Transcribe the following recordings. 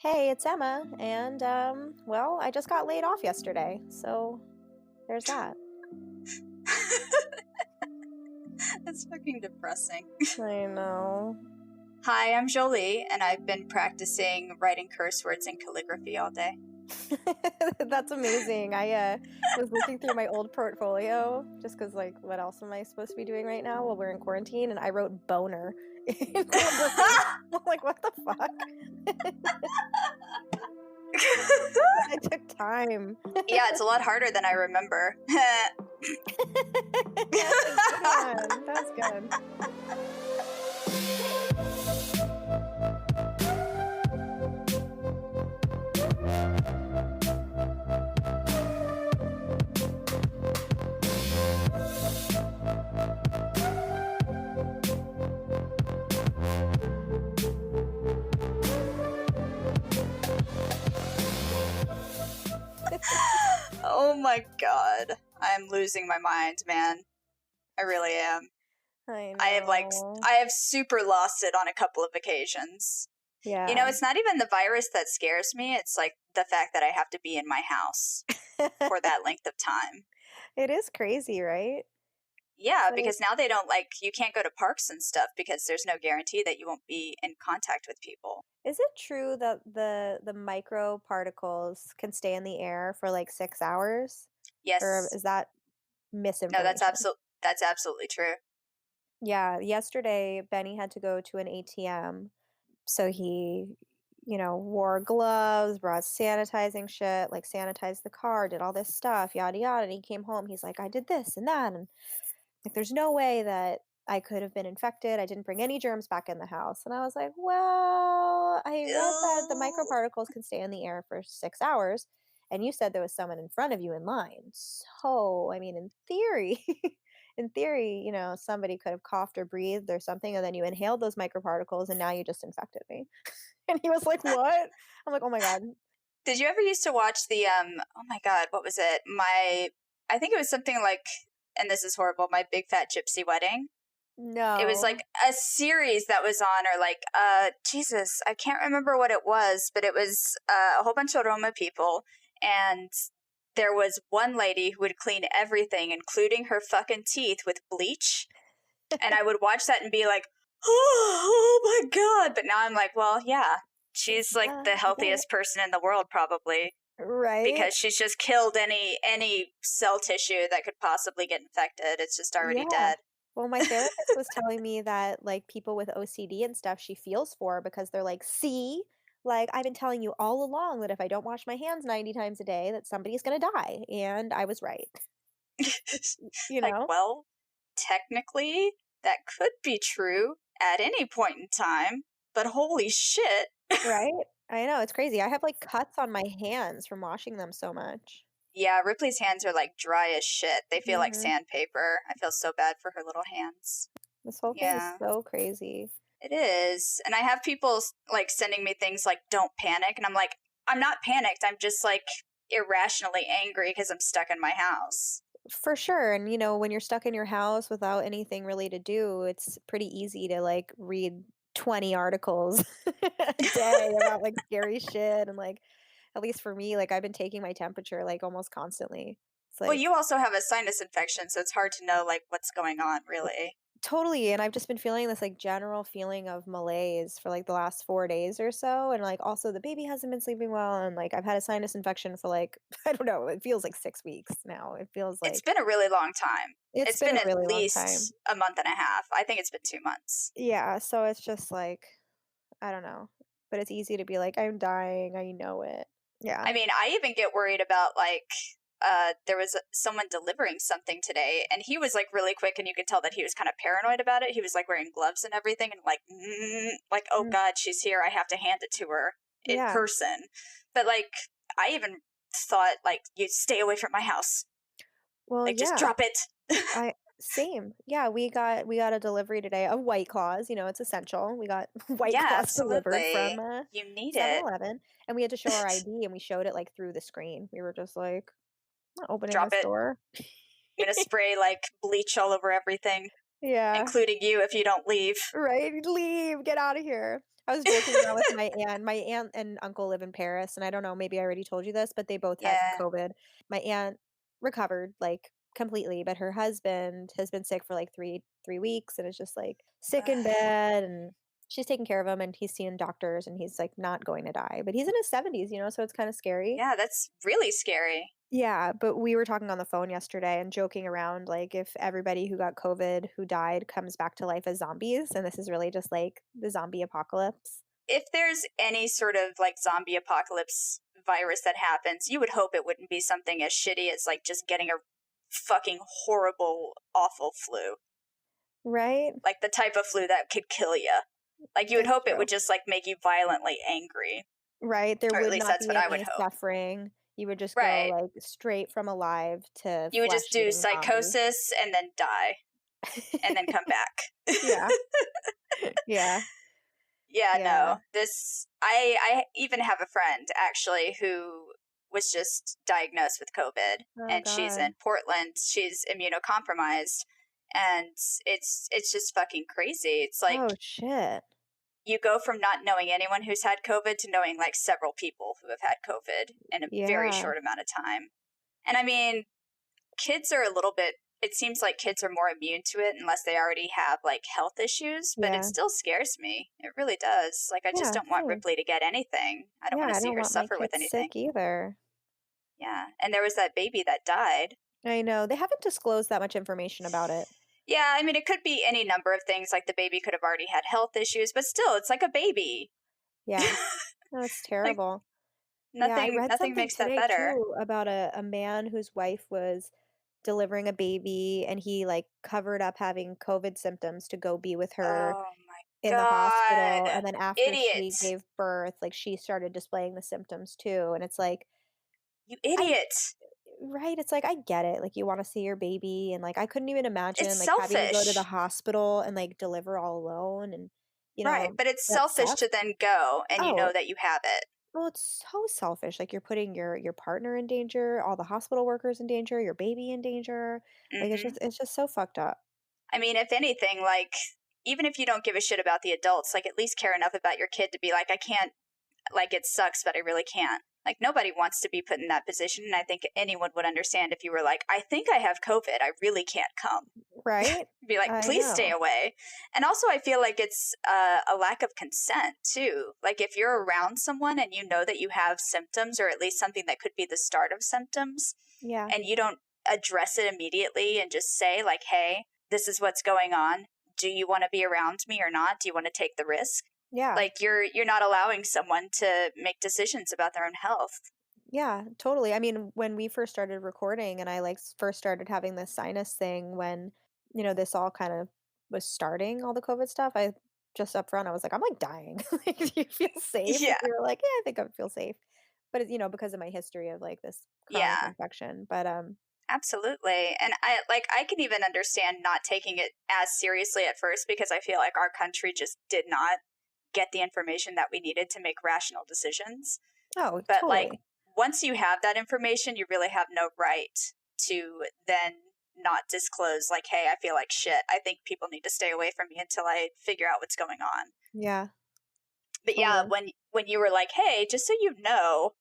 Hey, it's Emma, and well, I just got laid off yesterday, so there's that. That's fucking depressing. I know. Hi, I'm Jolie, and I've been practicing writing curse words and calligraphy all day. That's amazing. I was looking through my old portfolio just because, like, what else am I supposed to be doing right now while we're in quarantine? And I wrote boner in calligraphy. I'm like, what the fuck? I took time. Yeah, it's a lot harder than I remember. Good one. That was good. Oh my god. I'm losing my mind, man. I really am. I know. I have super lost it on a couple of occasions. Yeah. You know, it's not even the virus that scares me, it's like the fact that I have to be in my house for that length of time. It is crazy, right? Yeah, Like, because now they don't you can't go to parks and stuff because there's no guarantee that you won't be in contact with people. is it true that the micro particles can stay in the air for like 6 hours? Or Yes. is that No, misinformation? that's absolutely true. Yeah, yesterday Benny had to go to an ATM, so he, wore gloves, brought sanitizing shit, like sanitized the car, did all this stuff, yada yada. And he came home, he's like, I did this and that, and like, there's no way that I could have been infected. I didn't bring any germs back in the house. And I was like, well, I read that the Ew. microparticles can stay in the air for 6 hours. And you said there was someone in front of you in line. So, I mean, in theory, somebody could have coughed or breathed or something, and then you inhaled those microparticles, and now you just infected me. And he was like, what? I'm like, oh my God. Did you ever used to watch the oh my god, what was it? I think it was something like, and this is horrible, My Big Fat Gypsy Wedding. It was No. like a series that was on, or like Jesus, I can't remember what it was, but it was a whole bunch of Roma people, and there was one lady who would clean everything, including her fucking teeth, with bleach. And I would watch that and be like, oh my god. But now I'm like, well, yeah, she's like Yeah, the I get it. healthiest person in the world, probably, Right? because she's just killed any cell tissue that could possibly get infected. It's just already Yeah. dead. Well, my therapist was telling me that, like, people with OCD and stuff, she feels for because they're like, "See? Like, I've been telling you all along that if I don't wash my hands 90 times a day, that somebody's gonna die." And I was right, you Like, know? well, technically, that could be true at any point in time, but holy shit. Right? I know, it's crazy. I have, like, cuts on my hands from washing them so much. Yeah, Ripley's hands are like dry as shit. They feel like Mhm. sandpaper. I feel so bad for her little hands. This whole thing is Yeah. so crazy. It is. And I have people like sending me things like, don't panic. And I'm like, I'm not panicked. I'm just like irrationally angry because I'm stuck in my house. For sure, and, when you're stuck in your house without anything really to do, it's pretty easy to, like, read 20 articles a day about, like, scary shit, and, like, at least for me, like, I've been taking my temperature, like, almost constantly. It's Well, like you also have a sinus infection, so it's hard to know like what's going on, really. totally, and I've just been feeling this, like, general feeling of malaise for, like, the last 4 days or so, and, like, also the baby hasn't been sleeping well, and, like, I've had a sinus infection for, like, I don't know, it feels like 6 weeks now. It feels It's like been a really long time. it's It's been been a at really long time. least a month and a half. I think it's been 2 months. Yeah, so it's just like I don't know, but it's easy to be like, "I'm dying, I know it." Yeah. I mean, I even get worried about there was someone delivering something today, and he was like really quick, and you could tell that he was kind of paranoid about it. He was like wearing gloves and everything, and like, oh Mm, god, she's here. I have to hand it to her in yeah. person. But like, I even thought like, you stay away from my house. Well, Like, just yeah. drop it. I same. Yeah, we got a delivery today of White Claws, it's essential. We got White Yeah, Claws delivered from, absolutely. You need it. 7-Eleven, and we had to show our ID, and we showed it, like, through the screen. We were just like, "I'm not opening Drop this it. door." I'm gonna spray like bleach all over everything. Yeah. including you if you don't leave. Right? Leave, get out of here. I was joking around with my aunt. My aunt and uncle live in Paris, and I don't know, maybe I already told you this, but they both had Yeah. COVID. My aunt recovered, like, completely, but her husband has been sick for, like, 3 weeks and is just, like, sick in bed, and she's taking care of him, and he's seeing doctors, and he's, like, not going to die, but he's in his 70s, so it's kinda scary. Yeah, that's really scary. Yeah, but we were talking on the phone yesterday and joking around, like, if everybody who got COVID, who died, comes back to life as zombies, and this is really just, like, the zombie apocalypse. If there's any sort of like zombie apocalypse virus that happens, you would hope it wouldn't be something as shitty as like just getting a fucking horrible, awful flu. Right? Like the type of flu that could kill you. Like you would That's hope it would true. just like make you violently angry. Right? There Or at would least not that's be what I would any hope. suffering. You would just go, Right. like, straight from alive to You would just do flesh-eating zombie. psychosis and then die and then come back. Yeah. Yeah. Yeah, Yeah. no. I even have a friend actually who was just diagnosed with COVID, Oh and she's in god. Portland. She's immunocompromised, and it's just fucking crazy. It's like Oh, shit. you go from not knowing anyone who's had COVID to knowing like several people who have had COVID in a very Yeah. short amount of time. And I mean, kids are a little bit, it seems like kids are more immune to it unless they already have like health issues, but it Yeah. still scares me. It really does. Like I just Yeah, don't want same. Ripley to get anything. I don't Yeah, want to I see don't her want my suffer with kids anything. sick either. Yeah. And there was that baby that died. I know. They haven't disclosed that much information about it. Yeah, I mean it could be any number of things, like the baby could have already had health issues, but still it's like a baby. Yeah. No, it's Like terrible. Yeah, I read nothing something makes that today better. too about a man whose wife was delivering a baby and he, like, covered up having COVID symptoms to go be with her Oh my in the hospital, god. and then after Idiot. she gave birth, like, she started displaying the symptoms too, and it's like, You I idiot. right, it's like, I get it, like, you wanna see your baby, and, like, I couldn't even It's imagine, like, having to go to the selfish. hospital and, like, deliver all alone, and, Right, but it's that selfish sucks. to then go and you Oh, know that you have it. well, it's so selfish, like, you're putting your partner in danger, all the hospital workers in danger, your baby in danger, like, Mhm. it's just so fucked up. I mean, if anything, like, even if you don't give a shit about the adults, like, at least care enough about your kid to be like, "I can't, like, it sucks, but I really can't." Like, nobody wants to be put in that position, and I think anyone would understand if you were like, "I think I have COVID, I really can't come." Right? Be like, I "Please stay know. away." And also, I feel like it's a lack of consent, too. Like, if you're around someone and you know that you have symptoms, or at least something that could be the start of symptoms, Yeah. and you don't address it immediately and just say like, "Hey, this is what's going on. Do you want to be around me or not? Do you want to take the risk?" Yeah. Like you're not allowing someone to make decisions about their own health. Yeah, totally. I mean, when we first started recording and I like first started having this sinus thing when, this all kind of was starting, all the COVID stuff, I just up front, I was like, I'm like dying. Like, do you feel safe? And Yeah. they were like, yeah, I think I feel safe. But because of my history of like this chronic Yeah. infection. But Absolutely. And I can even understand not taking it as seriously at first because I feel like our country just did not get the information that we needed to make rational decisions. oh, But like totally. once you have that information, you really have no right to then not disclose like, hey, I feel like shit. I think people need to stay away from me until I figure out what's going on. Yeah, But yeah, totally. when you were like, hey, just so you know,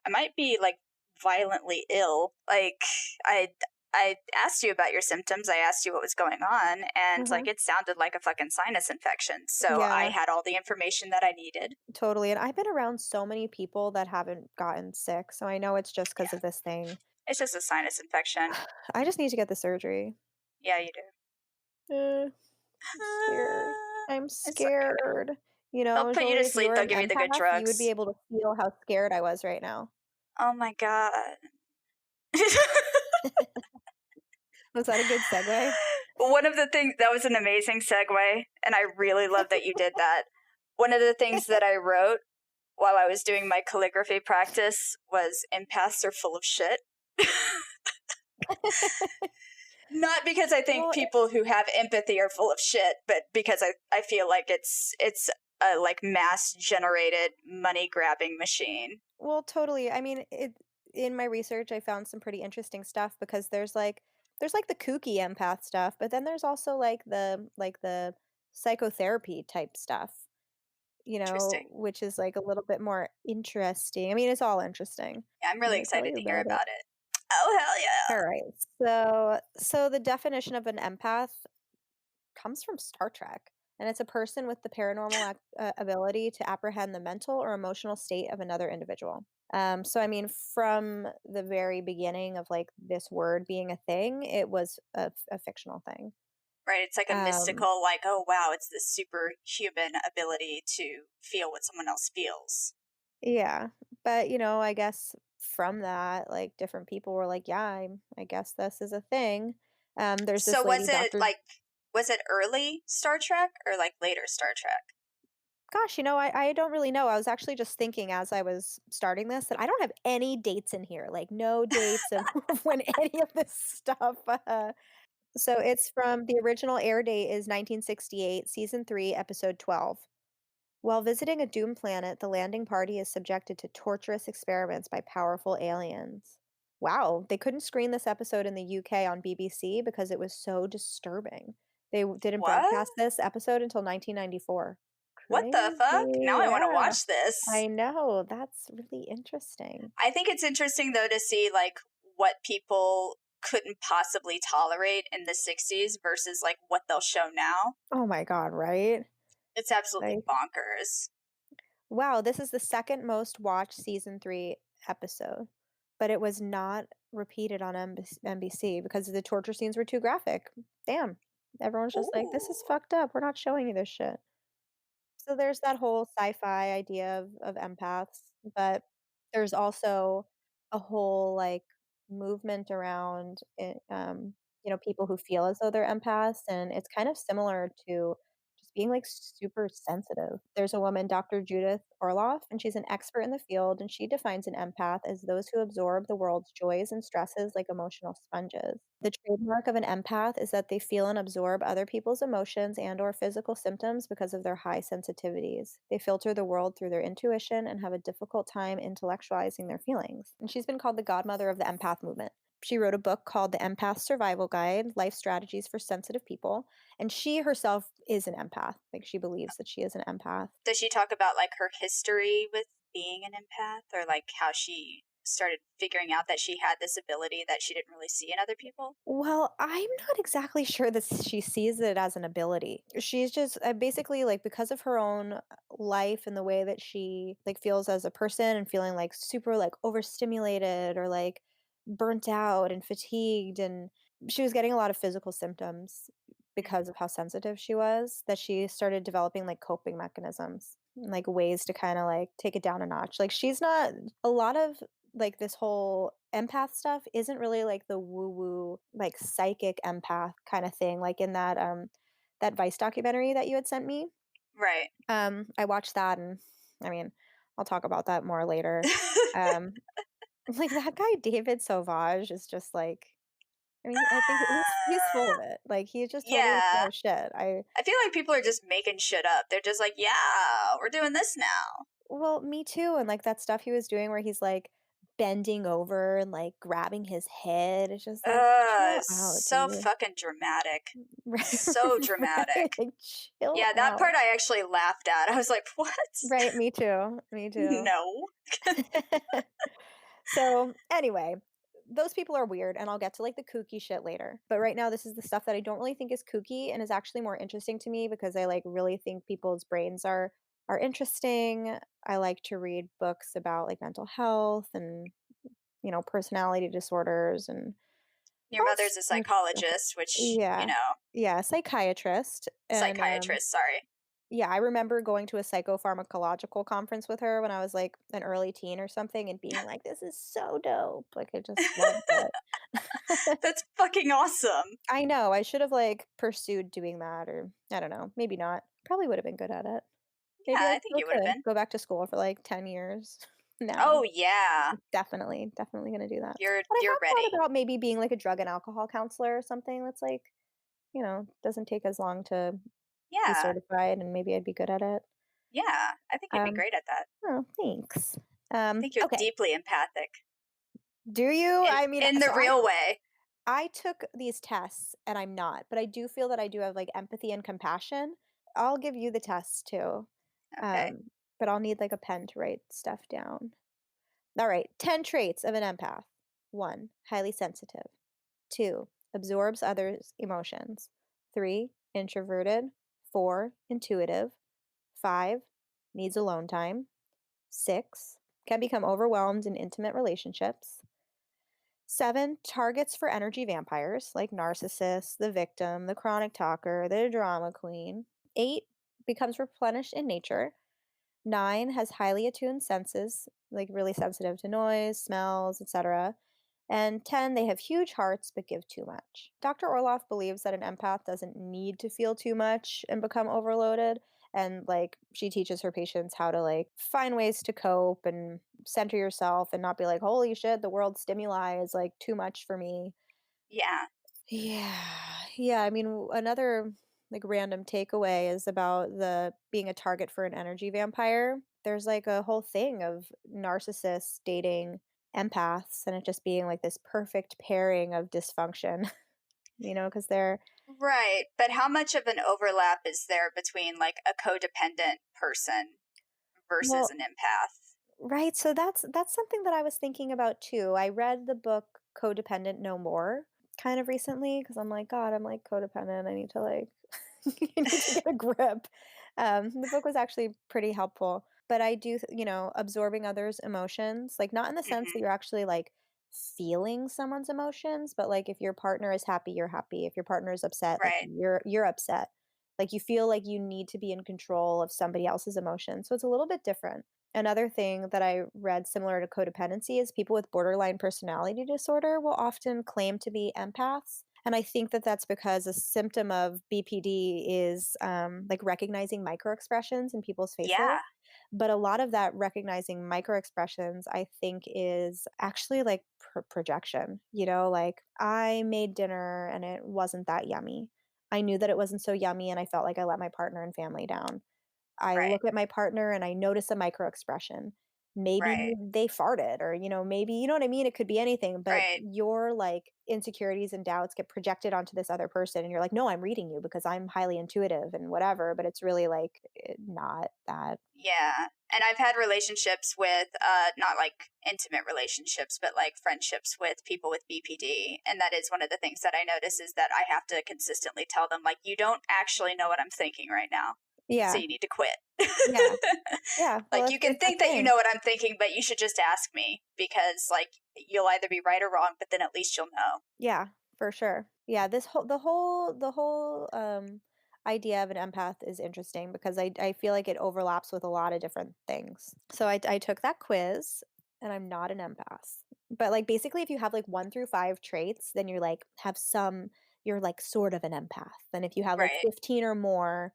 I might be like violently ill. Like I I asked you about your symptoms. I asked you what was going on, and Uh-huh. like it sounded like a fucking sinus infection. So I Yeah, had all the information that I needed. totally. And I've been around so many people that haven't gotten sick. So I know it's just because Yeah, of this thing. it's just a sinus infection. I just need to get the surgery. Yeah, you do. I'm scared. I'm It's okay. scared. They'll put you to Totally, if you sleep. were They'll an give you the good empath, you would be drugs. able to feel how scared I was right now. Oh my god. Was that a good segue? One of the things that was an amazing segue, and I really love that you did that. One of the things that I wrote while I was doing my calligraphy practice was empaths are full of shit. Not because I think Well, people who have empathy are full of shit, but because I feel like it's a like mass generated money grabbing machine. totally. I mean, in my research, I found some pretty interesting stuff because there's there's, like, the kooky empath stuff, but then there's also, like the psychotherapy type stuff, Interesting. which is, like, a little bit more interesting. I mean, it's all interesting. Yeah, I'm I'm really gonna tell excited you to hear about it. about it. Oh, hell yeah. Alright, so the definition of an empath comes from Star Trek, and it's a person with the paranormal ability to apprehend the mental or emotional state of another individual. So I mean, from the very beginning of like this word being a thing, it was a fictional thing. Right, it's like a Um, mystical, like, oh wow, it's this superhuman ability to feel what someone else feels. yeah, but I guess from that, like different people were like, yeah, I guess this is a thing. There's So this lady, was it Doctor. like, was it early Star Trek or like later Star Trek? Gosh, I don't really know. I was actually just thinking as I was starting this that I don't have any dates in here, like no dates of of when any of this stuff. So it's from the original air date is 1968, season 3, episode 12. While visiting a doomed planet, the landing party is subjected to torturous experiments by powerful aliens. Wow, they couldn't screen this episode in the UK on BBC because it was so disturbing. They didn't What? broadcast this episode until 1994. What the fuck? Now Crazy, I want to yeah. watch this. I know, that's really interesting. I think it's interesting though to see like what people couldn't possibly tolerate in the 60s versus like what they'll show now. Oh my god, right? It's absolutely Like, bonkers. wow, this is the second most watched season 3 episode, but it was not repeated on NBC because the torture scenes were too graphic. Damn. Everyone's just like, "This is Ooh. fucked up. We're not showing you this shit." So there's that whole sci-fi idea of empaths, but there's also a whole, like, movement around it, people who feel as though they're empaths, and it's kind of similar to just being, like, super sensitive. There's a woman, Dr. Judith Orloff, and she's an expert in the field, and she defines an empath as those who absorb the world's joys and stresses like emotional sponges. The trademark of an empath is that they feel and absorb other people's emotions and or physical symptoms because of their high sensitivities. They filter the world through their intuition and have a difficult time intellectualizing their feelings. And she's been called the godmother of the empath movement. She wrote a book called The Empath Survival Guide: Life Strategies for Sensitive People, and she herself is an empath. Like she believes that she is an empath. Does she talk about like her history with being an empath or like how she started figuring out that she had this ability that she didn't really see in other people? Well, I'm not exactly sure that she sees it as an ability. She's just basically like because of her own life and the way that she like feels as a person and feeling like super like overstimulated or like burnt out and fatigued, and she was getting a lot of physical symptoms Mm. because of how sensitive she was, that she started developing like coping mechanisms, like ways to kind of like take it down a notch. Like she's not a lot of like this whole empath stuff isn't really like the woo woo like psychic empath kind of thing, like in that Vice documentary that you had sent me. Right. I watched that, and I mean, I'll talk about that more later. Um like that guy David Sauvage is just like, I mean, I think he's full of it. Like he's just totally full Yeah. of shit. I I feel like people are just making shit up. They're just like, yeah, we're doing this now. Well, me too, and like that stuff he was doing where he's like bending over and like grabbing his head. It's just like, chill out, So dude. fucking dramatic. Right, So right, dramatic. like, chill Yeah, that out. part I actually laughed at. I was like, what? Right, me too, me too. No. So, anyway, those people are weird, and I'll get to, like, the kooky shit later, but right now, this is the stuff that I don't really think is kooky and is actually more interesting to me because I, like, really think people's brains are interesting. I like to read books about, like, mental health and, personality disorders and Your all mother's a sorts of stuff. psychologist, which, Yeah. Yeah, psychiatrist, and, psychiatrist, sorry. yeah, I remember going to a psychopharmacological conference with her when I was, like, an early teen or something and being like, "This is so dope." Like, I just loved it. That's fucking awesome. I know, I should have, like, pursued doing that, or I don't know, maybe not. Probably would have been good at it. Maybe Yeah, I I think still you would have could been. go back to school for, like, 10 years now. Oh, yeah. Definitely, definitely gonna do that. You're But I you're have thought ready. about maybe being, like, a drug and alcohol counselor or something that's, like, doesn't take as long to be Yeah. certified, and maybe I'd be good at it. Yeah. I think you'd be Um, great at that. oh, thanks. I think you're Okay. deeply empathic Do you? in I mean, in the so real way. I took these tests and I'm not, but I do feel that I do have, like, empathy and compassion. I'll give you the tests too, Okay. but I'll need, like, a pen to write stuff down. Alright, 10 traits of an empath. 1, highly sensitive. 2, absorbs others' emotions. 3, introverted. 4, intuitive. 5, needs alone time. 6, can become overwhelmed in intimate relationships. 7, targets for energy vampires like narcissists, the victim, the chronic talker, the drama queen. 8, becomes replenished in nature. 9, has highly attuned senses, like really sensitive to noise, smells, etc. And 10, they have huge hearts but give too much. Dr. Orloff believes that an empath doesn't need to feel too much and become overloaded. And like she teaches her patients how to like find ways to cope and center yourself and not be like, holy shit, the world stimuli is like too much for me. Yeah. Yeah. Yeah, I mean, another like random takeaway is about the being a target for an energy vampire. There's like a whole thing of narcissists dating empaths and it just being like this perfect pairing of dysfunction, because they're Right. But how much of an overlap is there between like a codependent person versus well, an empath? right, so that's something that I was thinking about too. I read the book Codependent No More kind of recently because I'm like, God, I'm like codependent. I need to like I need to get a grip. The book was actually pretty helpful, but I do, absorbing others' emotions, like not in the sense that Hmm. you're actually like feeling someone's emotions, but like if your partner is happy, you're happy. If your partner is upset, like Right. you're upset. Like you feel like you need to be in control of somebody else's emotions. So it's a little bit different. Another thing that I read similar to codependency is people with borderline personality disorder will often claim to be empaths. And I think that that's because a symptom of BPD is like recognizing microexpressions in people's faces. Yeah. But a lot of that recognizing microexpressions, I think, is actually like projection. Like I made dinner and it wasn't that yummy. I knew that it wasn't so yummy and I felt like I let my partner and family down. I Right. look at my partner and I notice a micro expression. Maybe Right. they farted or, maybe, you know what I mean? It could be anything, but Right. your like insecurities and doubts get projected onto this other person and you're like, "No, I'm reading you because I'm highly intuitive and whatever," but it's really like not that. Yeah. And I've had relationships with, not like intimate relationships, but like friendships with people with BPD. And that is one of the things that I notice is that I have to consistently tell them, like, you don't actually know what I'm thinking right now. So Yeah. you need to quit. Yeah. Yeah. Well, Like, it's you can it's a think that you thing. know what I'm thinking, but you should just ask me because, like, you'll either be right or wrong, but then at least you'll know. Yeah, for sure. Yeah, the whole idea of an empath is interesting because I feel like it overlaps with a lot of different things. So I took that quiz and I'm not an empath. But like basically if you have like 1 through 5 traits, then you're like have some you're like sort of an empath. And if you have like Right. 15 or more,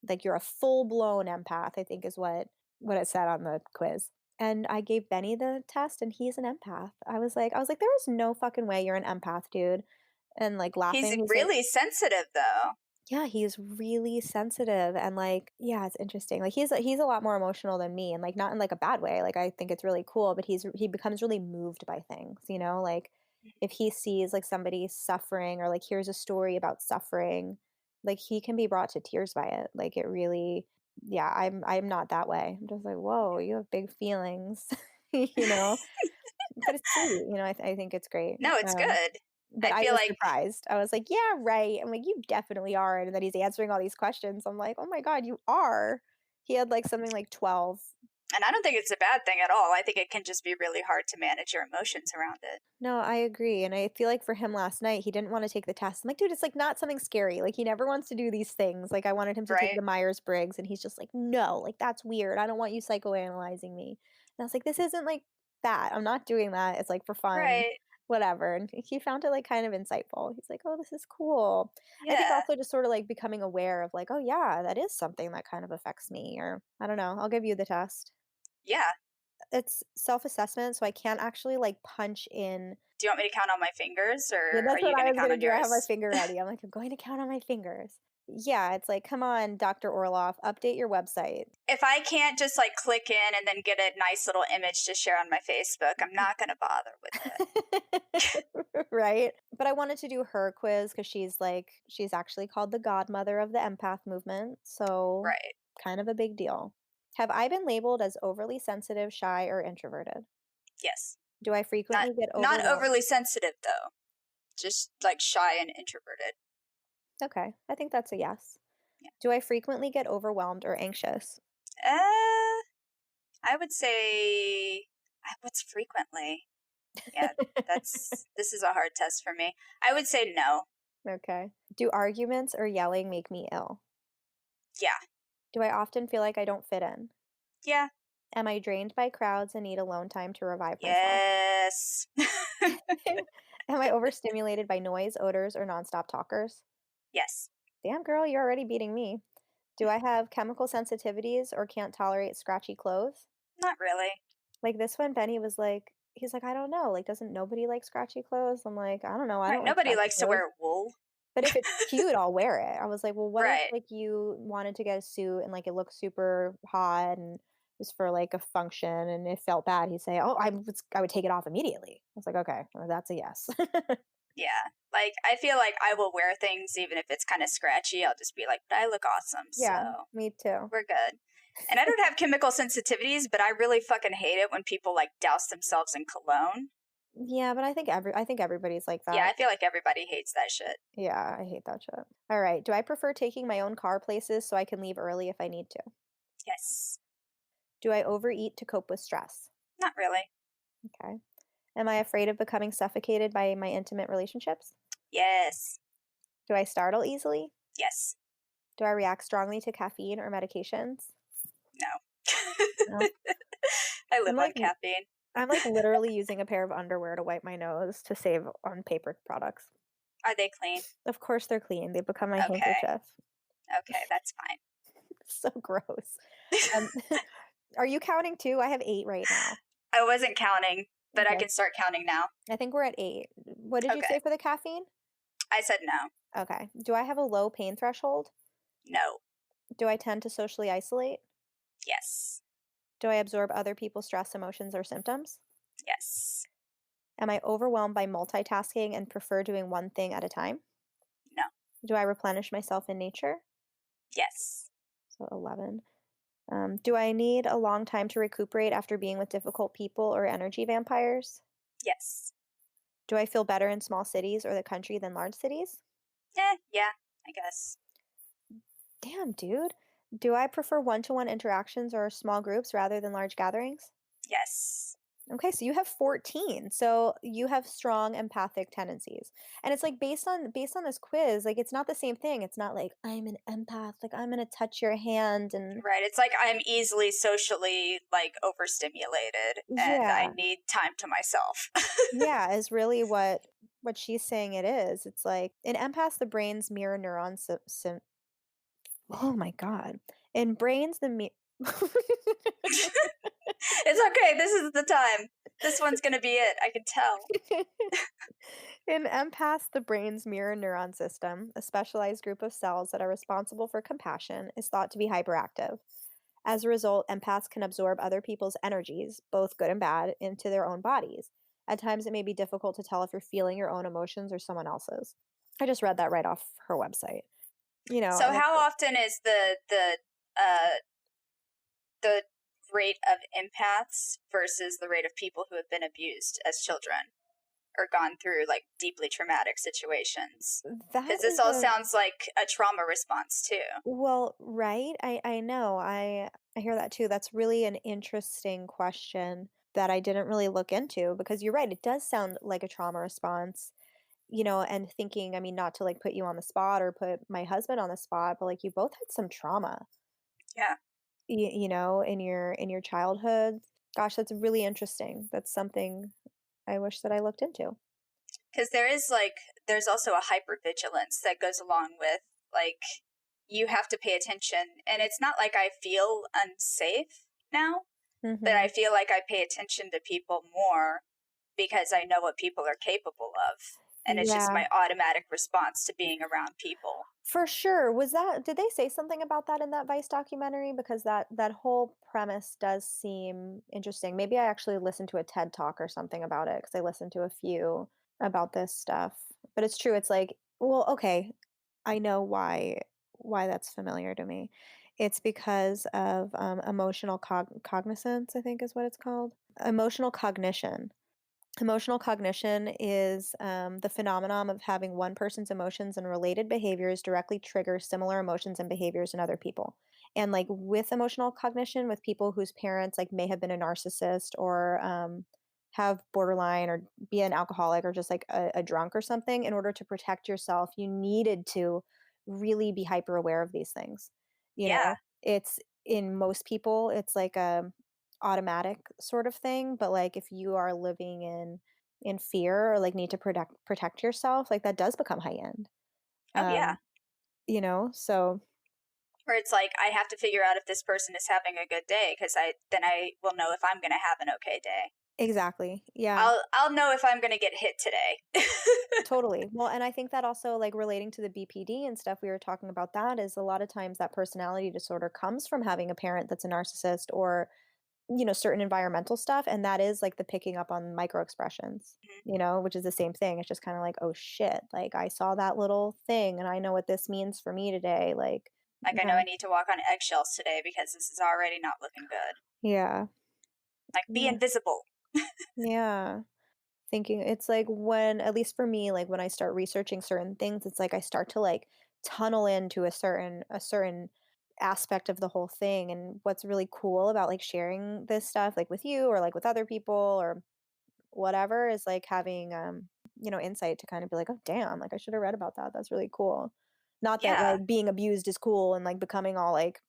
like you're a full-blown empath, I think is what it said on the quiz. And I gave Benny the test and he's an empath. I was like, "There is no fucking way you're an empath, dude." And, like, He's laughing, he's like, really sensitive, though. "Yeah, he's really sensitive," and, like yeah, it's interesting. Like, he's a lot more emotional than me and, like, not in, like, a bad way, like, I think it's really cool, but he becomes really moved by things, Like, if he sees, like, somebody suffering or, like, hears a story about suffering, like, he can be brought to tears by it. Like, it really yeah, I'm not that way. I'm just like, "Whoa, you have big feelings," you know? But it's sweet, I think it's great. No, it's good. But I I feel was like, surprised. I was like, "Yeah, right." I'm like, "You definitely are," and then he's answering all these questions. I'm like, "Oh my god, you are." He had, like, something like 12. and I don't think it's a bad thing at all. I think it can just be really hard to manage your emotions around it. No, I agree, and I feel like for him last night, he didn't wanna take the test. I'm like, "Dude, it's, like, not something scary." Like, he never wants to do these things. Like, I wanted him to take Right? the Myers-Briggs, and he's just like, "No, like, that's weird. I don't want you psychoanalyzing me." And I was like, "This isn't like that. I'm not doing that. It's, like, for fun, Right. whatever." And he found it, like, kind of insightful. He's like, "Oh, this is cool." I think Yeah. also just sorta, like, becoming aware of, like, "Oh, yeah, that is something that kind of affects me," or I don't know. I'll give you the test. Yeah. It's self-assessment, so I can't actually, like, punch in. Do you want me to count on my fingers Yeah, or are that's you what going I to was count gonna on do. I have my yours? finger ready. I'm like, "I'm going to count on my fingers." Yeah, it's like, come on, Dr. Orloff, update your website. If I can't just like click in and then get a nice little image to share on my Facebook, I'm not going to bother with it. Right? But I wanted to do her quiz because she's actually called the godmother of the empath movement. So, Right. kind of a big deal. Have I been labeled as overly sensitive, shy, or introverted? Yes. Do I Not frequently get not overwhelmed? overly sensitive though. Just like shy and introverted. Okay, I think that's a yes. Yeah. Do I frequently get overwhelmed or anxious? Uh, I would say what's frequently? Yeah, this is a hard test for me. I would say no. Okay. Do arguments or yelling make me ill? Yeah. Do I often feel like I don't fit in? Yeah. Am I drained by crowds and need alone time to revive myself? Yes. Am I overstimulated by noise, odors, or nonstop talkers? Yes. Damn, girl, you're already beating me. Do I have chemical sensitivities or can't tolerate scratchy clothes? Not really. Like this one, Benny was like, he's like, I don't know. Like, doesn't nobody like scratchy clothes? I'm like, I don't know. I Right. don't like Nobody scratchy likes to clothes. wear wool. But if it's cute, I'll wear it. I was like, well, what if Right. like you wanted to get a suit and like it looked super hot and it was for like a function and it felt bad? He'd say, oh, I would take it off immediately. I was like, okay, well, that's a yes. Yeah. Like I feel like I will wear things even if it's kind of scratchy. I'll just be like, but I look awesome, Yeah, so me too. we're good. And I don't have chemical sensitivities, but I really fucking hate it when people like douse themselves in cologne. Yeah, but I think everybody's like Yeah, that. I feel like everybody hates that shit. Yeah, I hate that shit. All right. Do I prefer taking my own car places so I can leave early if I need to? Yes. Do I overeat to cope with stress? Not really. Okay. Am I afraid of becoming suffocated by my intimate relationships? Yes. Do I startle easily? Yes. Do I react strongly to caffeine or medications? No. No. I I'm live on like caffeine. I'm like literally using a pair of underwear to wipe my nose to save on paper products. Are they clean? Of course they're clean. They become my Okay. handkerchief. Okay, that's fine. So gross. Um, are you counting too? I have 8 right now. I wasn't counting, but I Okay. can start counting now. I think we're at 8. What did you Okay. say for the caffeine? I said no. Okay. Do I have a low pain threshold? No. Do I tend to socially isolate? Yes. Do I absorb other people's stress, emotions, or symptoms? Yes. Am I overwhelmed by multitasking and prefer doing one thing at a time? No. Do I replenish myself in nature? Yes. So 11. Do I need a long time to recuperate after being with difficult people or energy vampires? Yes. Do I feel better in small cities or the country than large cities? Yeah, I guess. Damn, dude. Do I prefer one to one interactions or small groups rather than large gatherings? Yes. Okay, so you have 14. So you have strong empathic tendencies. And it's like based on this quiz, like it's not the same thing. It's not like I'm an empath, like I'm going to touch your hand and Right. It's like I'm easily socially like overstimulated and I yeah. need time to myself. Yeah, is really what she's saying it is. It's like in empaths the brain's mirror neurons oh my god. In brains the It's okay. This is the time. This one's going to be it. I can tell. In empaths, the brain's mirror neuron system, a specialized group of cells that are responsible for compassion, is thought to be hyperactive. As a result, empaths can absorb other people's energies, both good and bad, into their own bodies. At times, it may be difficult to tell if you're feeling your own emotions or someone else's. I just read that right off her website. So And it's how often is uh the rate of empaths versus the rate of people who have been abused as children or gone through like deeply traumatic situations? that Because this is all a sounds like a trauma response too. well, right? I know. I hear that too. That's really an interesting question that I didn't really look into because you're right. It does sound like a trauma response, and thinking, I mean, not to like put you on the spot or put my husband on the spot, but like you both had some trauma, Yeah. in your childhood. Gosh, that's really interesting. That's something I wish that I looked into. Because there's also a hypervigilance that goes along with like you have to pay attention. And it's not like I feel unsafe now, but I Mhm. feel like I pay attention to people more because I know what people are capable of. and it's just Yeah. my automatic response to being around people. For sure. Did they say something about that in that Vice documentary? Because that whole premise does seem interesting. Maybe I actually listened to a TED Talk or something about it because I listened to a few about this stuff. But it's true. It's like, well, okay, I know why that's familiar to me. It's because of emotional cognizance, I think is what it's called. Emotional cognition. Emotional cognition is the phenomenon of having one person's emotions and related behaviors directly trigger similar emotions and behaviors in other people. And like with emotional cognition, with people whose parents like may have been a narcissist or have borderline or be an alcoholic or just like a drunk or something, in order to protect yourself, you needed to really be hyper aware of these things. You Yeah. know, it's in most people, it's like a automatic sort of thing, but like if you are living in fear or like need to protect yourself, like that does become high end. Oh, yeah. um so Where it's like I have to figure out if this person is having a good day, because I will know if I'm going to have an okay day. exactly, yeah, I'll know if I'm going to get hit today. totally. Well, and I think that also like relating to the BPD and stuff, we were talking about that, is a lot of times that personality disorder comes from having a parent that's a narcissist or certain environmental stuff, and that is like the picking up on micro expressions, which is the same thing. It's just kind of like, oh shit, like I saw that little thing and I know what this means for me today, like Like I know kind I of, need to walk on eggshells today because this is already not looking good. yeah, Like be yeah, invisible. yeah. Thinking it's like when, at least for me, like when I start researching certain things, it's like I start to like tunnel into a certain aspect of the whole thing. And what's really cool about like sharing this stuff like with you or like with other people or whatever is like having insight to kind of be like, oh damn, like I should have read about that, that's really cool. Not that Yeah. like being abused is cool and like becoming all like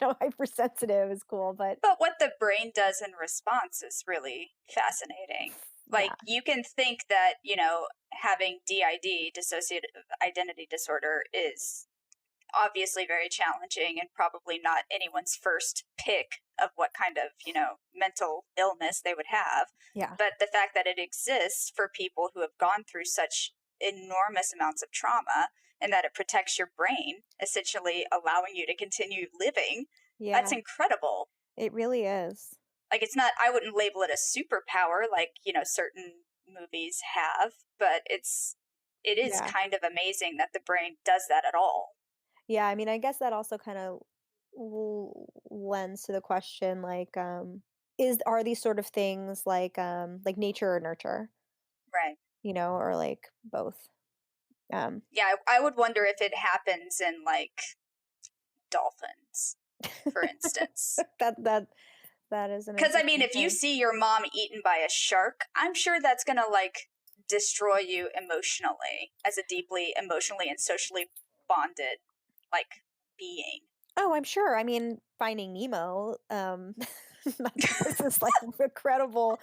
hypersensitive is cool, but But what the brain does in response is really fascinating. Like yeah, you can think that, having DID, dissociative identity disorder, is obviously very challenging and probably not anyone's first pick of what kind of, mental illness they would have. yeah, But the fact that it exists for people who have gone through such enormous amounts of trauma and that it protects your brain, essentially allowing you to continue living, that's yeah, incredible. it really is. Like it's not, I wouldn't label it a superpower like, certain movies have, but it is Yeah. kind of amazing that the brain does that at all. Yeah, I mean, I guess that also kind of lends to the question like is are these sort of things like nature or nurture, Right. or like both. Um Yeah, I would wonder if it happens in like dolphins, for instance. that is an Because I mean, interesting if you thing. see your mom eaten by a shark, I'm sure that's going to like destroy you emotionally as a deeply emotionally and socially bonded like being. Oh, I'm sure. I mean, Finding Nemo, not that this is like incredible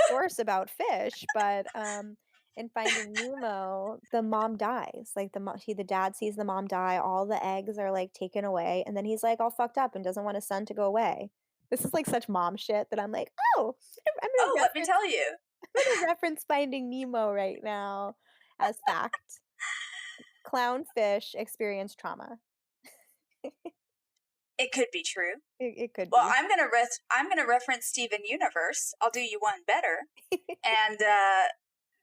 source about fish, but in Finding Nemo, the mom dies. Like the dad sees the mom die, all the eggs are like taken away, and then he's like all fucked up and doesn't want his son to go away. This is like such mom shit that I'm like, oh, I'm gonna Oh, let me reference tell you, I'm gonna reference Finding Nemo right now as fact. Clownfish experience trauma. it could be true. It could Well, be. I'm gonna reference Steven Universe. I'll do you one better. And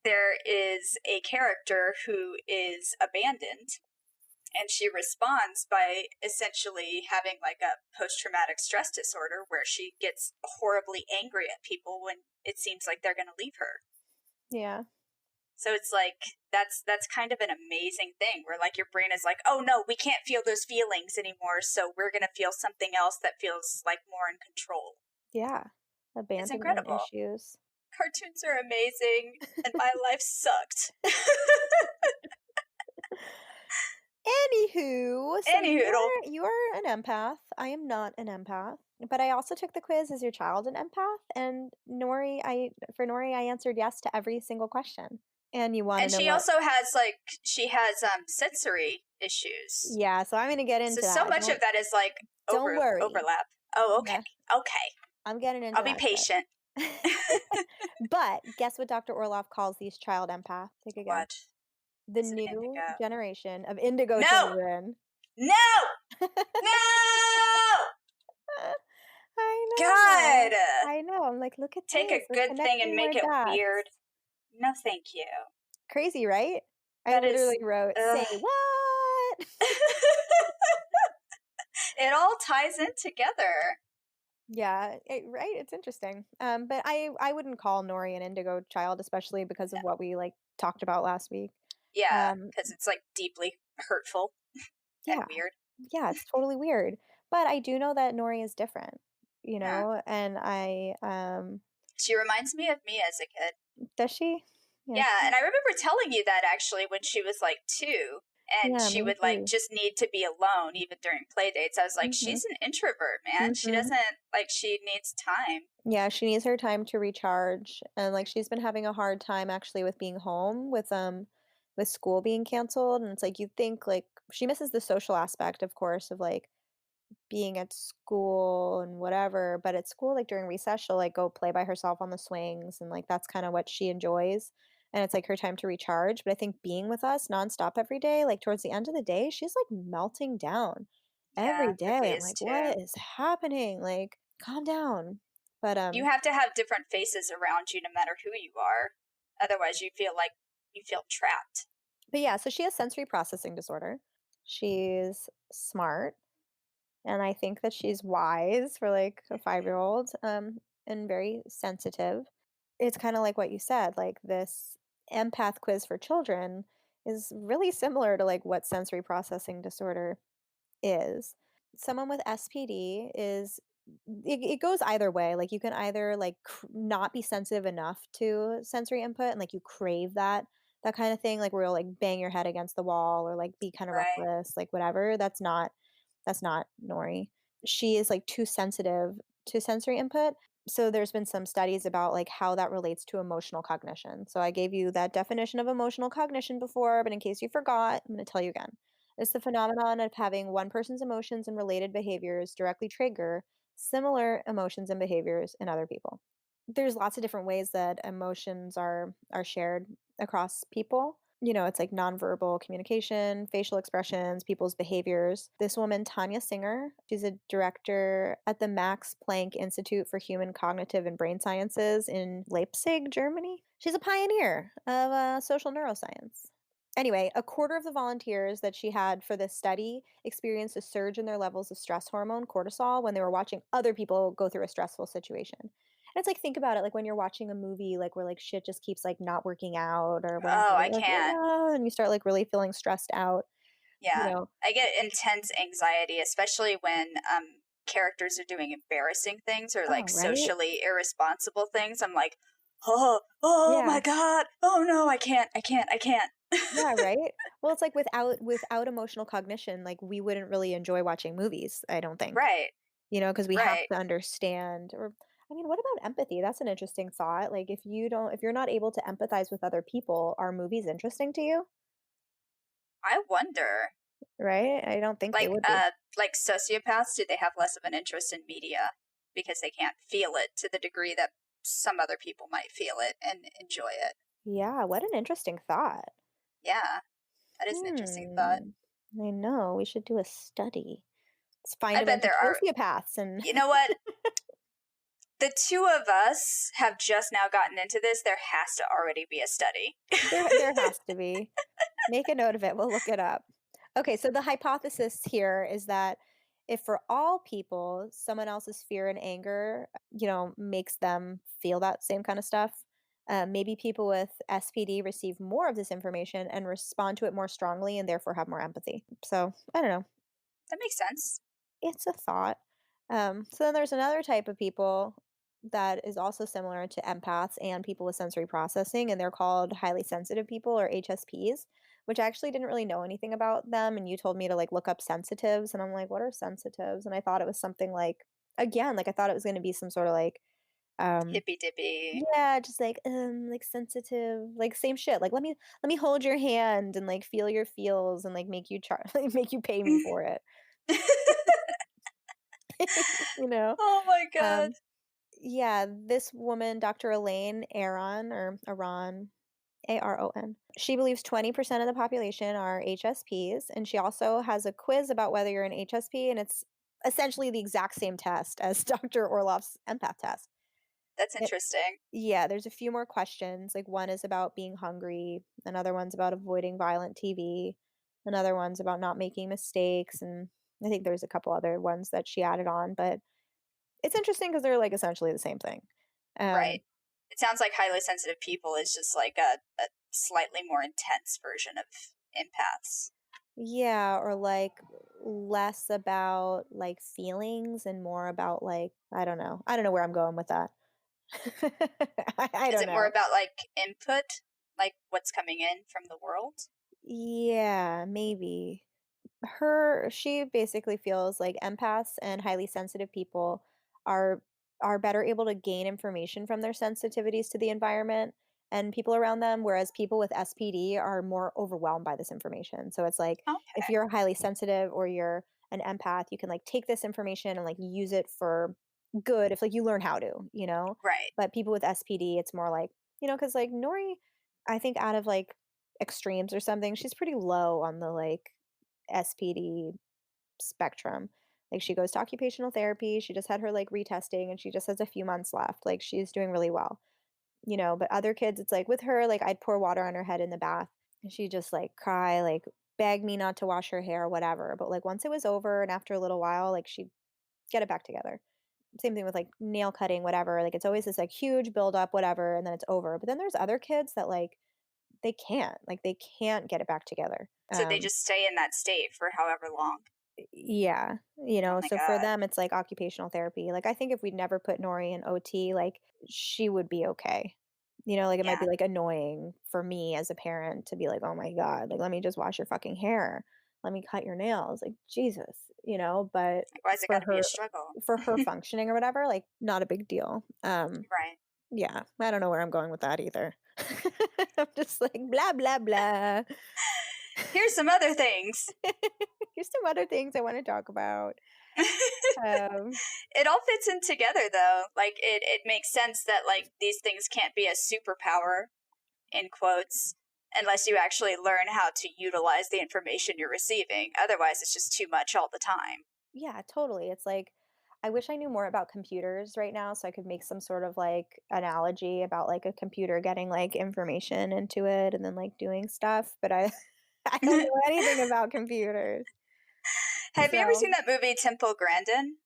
there is a character who is abandoned, and she responds by essentially having like a post-traumatic stress disorder where she gets horribly angry at people when it seems like they're going to leave her. Yeah. So it's like that's kind of an amazing thing where like your brain is like, oh no, we can't feel those feelings anymore, so we're going to feel something else that feels like more in control. Yeah. It's Abandonment incredible. issues. Cartoons are amazing and my life sucked. Anywho, so Anywho, you're an empath. I am not an empath. But I also took the quiz. Is your child an empath? And Nori, I answered yes to every single question. And you want to and know she what? also has like she has sensory issues. Yeah, so I'm gonna get into So that. much of that is like Don't worry. overlap. Oh, okay. Yeah, Okay. I'm getting into I'll be that shit. patient. But guess what Dr. Orloff calls these child empaths? Take a guess. What? The Is it new indigo? generation of indigo No! children. No! No! I know. God! I know. I'm like, "Look at Take this. a We're good thing and connecting more make it dots." weird. No, thank you. Crazy, right? I That is. literally wrote, "Say Ugh. what?" It all ties in together. Yeah, right? It's interesting. But I wouldn't call Nori an indigo child, especially because of No. what we, like, talked about last week. Yeah, Um, because it's like deeply hurtful and yeah. weird. Yeah, it's totally weird. But I do know that Nori is different, Yeah. and She reminds me of me as a kid. does she? Yeah, Yeah, and I remember telling you that actually when she was like 2 and yeah, she me would like too. just need to be alone even during play dates. I was like, Mhm, she's an introvert, man. She mhm. doesn't like she needs time. Yeah, she needs her time to recharge, and, like, she's been having a hard time actually with being home with school being canceled, and it's like, you'd think, like she misses the social aspect, of course, of, like, being at school and whatever, but at school, like, during recess, she'll, like, go play by herself on the swings, and, like, that's kinda what she enjoys, and it's, like, her time to recharge, but I think being with us nonstop every day, like, towards the end of the day, she's, like, melting down every Yeah, day. Ripley I'm is like, too. "What is happening? Like, calm down." But, You have to have different faces around you no matter who you are. Otherwise you feel like you feel trapped. yeah, so she has sensory processing disorder. She's smart, and I think that she's wise for, like, a Mhm. five-year-old, and very sensitive. It's kinda like what you said, like, this empath quiz for children is really similar to, like, what sensory processing disorder is. Someone with SPD is it goes either way, like, you can either, like, not be sensitive enough to sensory input and, like, you crave that kinda thing, like, where you'll, like, bang your head against the wall or, like, be kinda Right. reckless, like, whatever, that's not Nori. She is, like, too sensitive to sensory input, so there's been some studies about, like, how that relates to emotional cognition. So I gave you that definition of emotional cognition before, but in case you forgot, I'm gonna tell you again. It's the phenomenon of having one person's emotions and related behaviors directly trigger similar emotions and behaviors in other people. There's lots of different ways that emotions are shared across people. It's like nonverbal communication, facial expressions, people's behaviors. This woman, Tanya Singer, she's a director at the Max Planck Institute for Human Cognitive and Brain Sciences in Leipzig, Germany. She's a pioneer of social neuroscience. Anyway, a quarter of the volunteers that she had for this study experienced a surge in their levels of stress hormone, cortisol, when they were watching other people go through a stressful situation. And it's like, think about it, like when you're watching a movie, like where like shit just keeps like not working out or whatever, Oh, I you're like, can't. "Ah," and you start like really feeling stressed out, you Yeah. know. I get intense anxiety, especially when characters are doing embarrassing things or like Oh, right? socially irresponsible things. I'm like, oh Yeah. my God. Oh no, I can't. Yeah, right? Well, it's like without emotional cognition, like we wouldn't really enjoy watching movies, I don't think. Right, Because we have right. to understand or I mean, what about empathy? That's an interesting thought. Like if you're not able to empathize with other people, are movies interesting to you? I wonder. Right? I don't think they Like would be. like sociopaths, do they have less of an interest in media because they can't feel it to the degree that some other people might feel it and enjoy it? Yeah, what an interesting thought. Yeah, that is an interesting thought. Hmm. I know. We should do a study. Let's find I a bet bunch of there are. sociopaths and You know what? The two of us have just now gotten into this. There has to already be a study. there has to be. Make a note of it. We'll look it up. Okay, so the hypothesis here is that if for all people, someone else's fear and anger, makes them feel that same kind of stuff, maybe people with SPD receive more of this information and respond to it more strongly and therefore have more empathy. So I don't know. That makes sense. It's a thought. So then there's another type of people that is also similar to empaths and people with sensory processing, and they're called highly sensitive people or HSPs, which I actually didn't really know anything about them. And you told me to like look up sensitives, and I'm like, what are sensitives? And I thought it was something like, again, like I thought it was going to be some sort of like, um, Hippy dippy. yeah, just like sensitive, like same shit. Like let me hold your hand and like feel your feels and like make you like, make you pay me for it. you know. Oh my god. Um, Yeah, this woman, Dr. Elaine Aron or Aron, Aron. She believes 20% of the population are HSPs, and she also has a quiz about whether you're an HSP, and it's essentially the exact same test as Dr. Orloff's empath test. That's It, interesting. yeah, there's a few more questions. Like one is about being hungry, another one's about avoiding violent TV, another one's about not making mistakes, and I think there's a couple other ones that she added on, but it's interesting because 'cause they're, like, essentially the same thing. Right. Um, It sounds like highly sensitive people is just like a slightly more intense version of empaths. yeah, or, like, less about, like, feelings and more about, like I don't know. I don't know where I'm going with that. I Is don't it more know. about like input, like what's coming in from the world? Yeah, maybe. She basically feels like empaths and highly sensitive people are better able to gain information from their sensitivities to the environment and people around them, whereas people with SPD are more overwhelmed by this information. So it's like if Okay. you're highly sensitive or you're an empath, you can like take this information and like use it for good if like you learn how to, you know. Right. But people with SPD, it's more like, because like Nori, I think out of like extremes or something, she's pretty low on the like SPD spectrum. Like she goes to occupational therapy, she just had her like retesting and she just has a few months left. Like she's doing really well, but other kids it's like with her like I'd pour water on her head in the bath and she'd just like cry, like beg me not to wash her hair, whatever. But like once it was over and after a little while, like she'd get it back together. Same thing with like nail cutting, whatever. Like it's always this like huge build up, whatever, and then it's over. But then there's other kids that they can't get it back together. So they just stay in that state for however long. Yeah, Oh my so for god. them, it's like occupational therapy. Like, I think if we'd never put Nori in OT, like, she would be okay. Like, it might be, Yeah. like, annoying for me as a parent to be like, "Oh my god, like, let me just wash your fucking hair. Let me cut your nails." Like, Jesus, but Like, why is it got for to be a her struggle? for her functioning or whatever, like, not a big deal. Right. Yeah, I don't know where I'm going with that either. I'm just like, "Blah, blah, blah." Here's some other things. Here's some other things I wanna talk about. Um It all fits in together though. Like it makes sense that like these things can't be a superpower in quotes unless you actually learn how to utilize the information you're receiving. Otherwise it's just too much all the time. Yeah, totally. It's like I wish I knew more about computers right now so I could make some sort of like analogy about like a computer getting like information into it and then like doing stuff, but I I don't know anything about computers. Have you ever So, seen that movie Temple Grandin?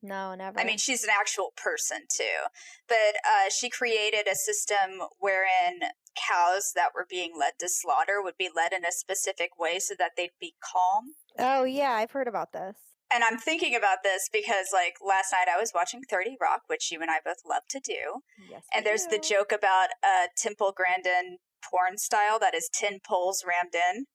no, I mean, never. she's an actual person too, but she created a system wherein cows that were being led to slaughter would be led in a specific way so that they'd be calm. Oh, yeah, I've heard about this. And I'm thinking about this because, like, last night I was watching 30 Rock, which you and I both love to do. Yes, we And there's the do. joke about a Temple Grandin porn style that is 10 poles rammed in.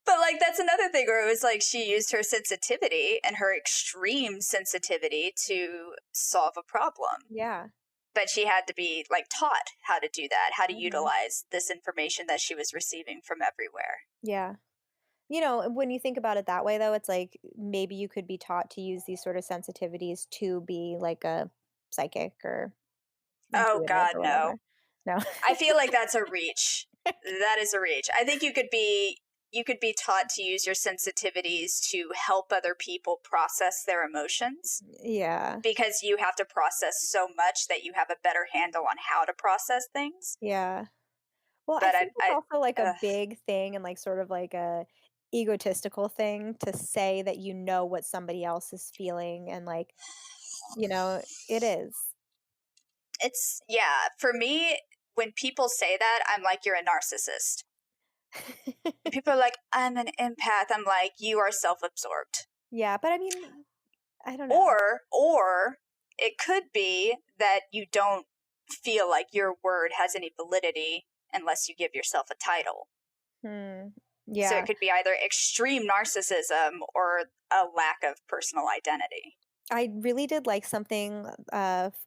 But, like, that's another thing where it was like she used her sensitivity and her extreme sensitivity to solve a problem. Yeah. But she had to be, like, taught how to do that, how to Mhm. utilize this information that she was receiving from everywhere. Yeah. When you think about it that way though, it's like maybe you could be taught to use these sort of sensitivities to be like a psychic or Oh, intuitive God, or no. whatever. No. I feel like that's a reach. That is a reach. I think you could be taught to use your sensitivities to help other people process their emotions Yeah. because you have to process so much that you have a better handle on how to process things. Yeah. Well, I But think it's I also like a ugh. big thing and like sort of like a egotistical thing to say that you know what somebody else is feeling and like, it is. It's yeah. For me, when people say that, I'm like, you're a narcissist. When people are like, I'm an empath, I'm like, you are self-absorbed. Yeah, but I mean, I don't know. Or it could be that you don't feel like your word has any validity unless you give yourself a title. Hmm. So Yeah. it could be either extreme narcissism or a lack of personal identity. I really did like something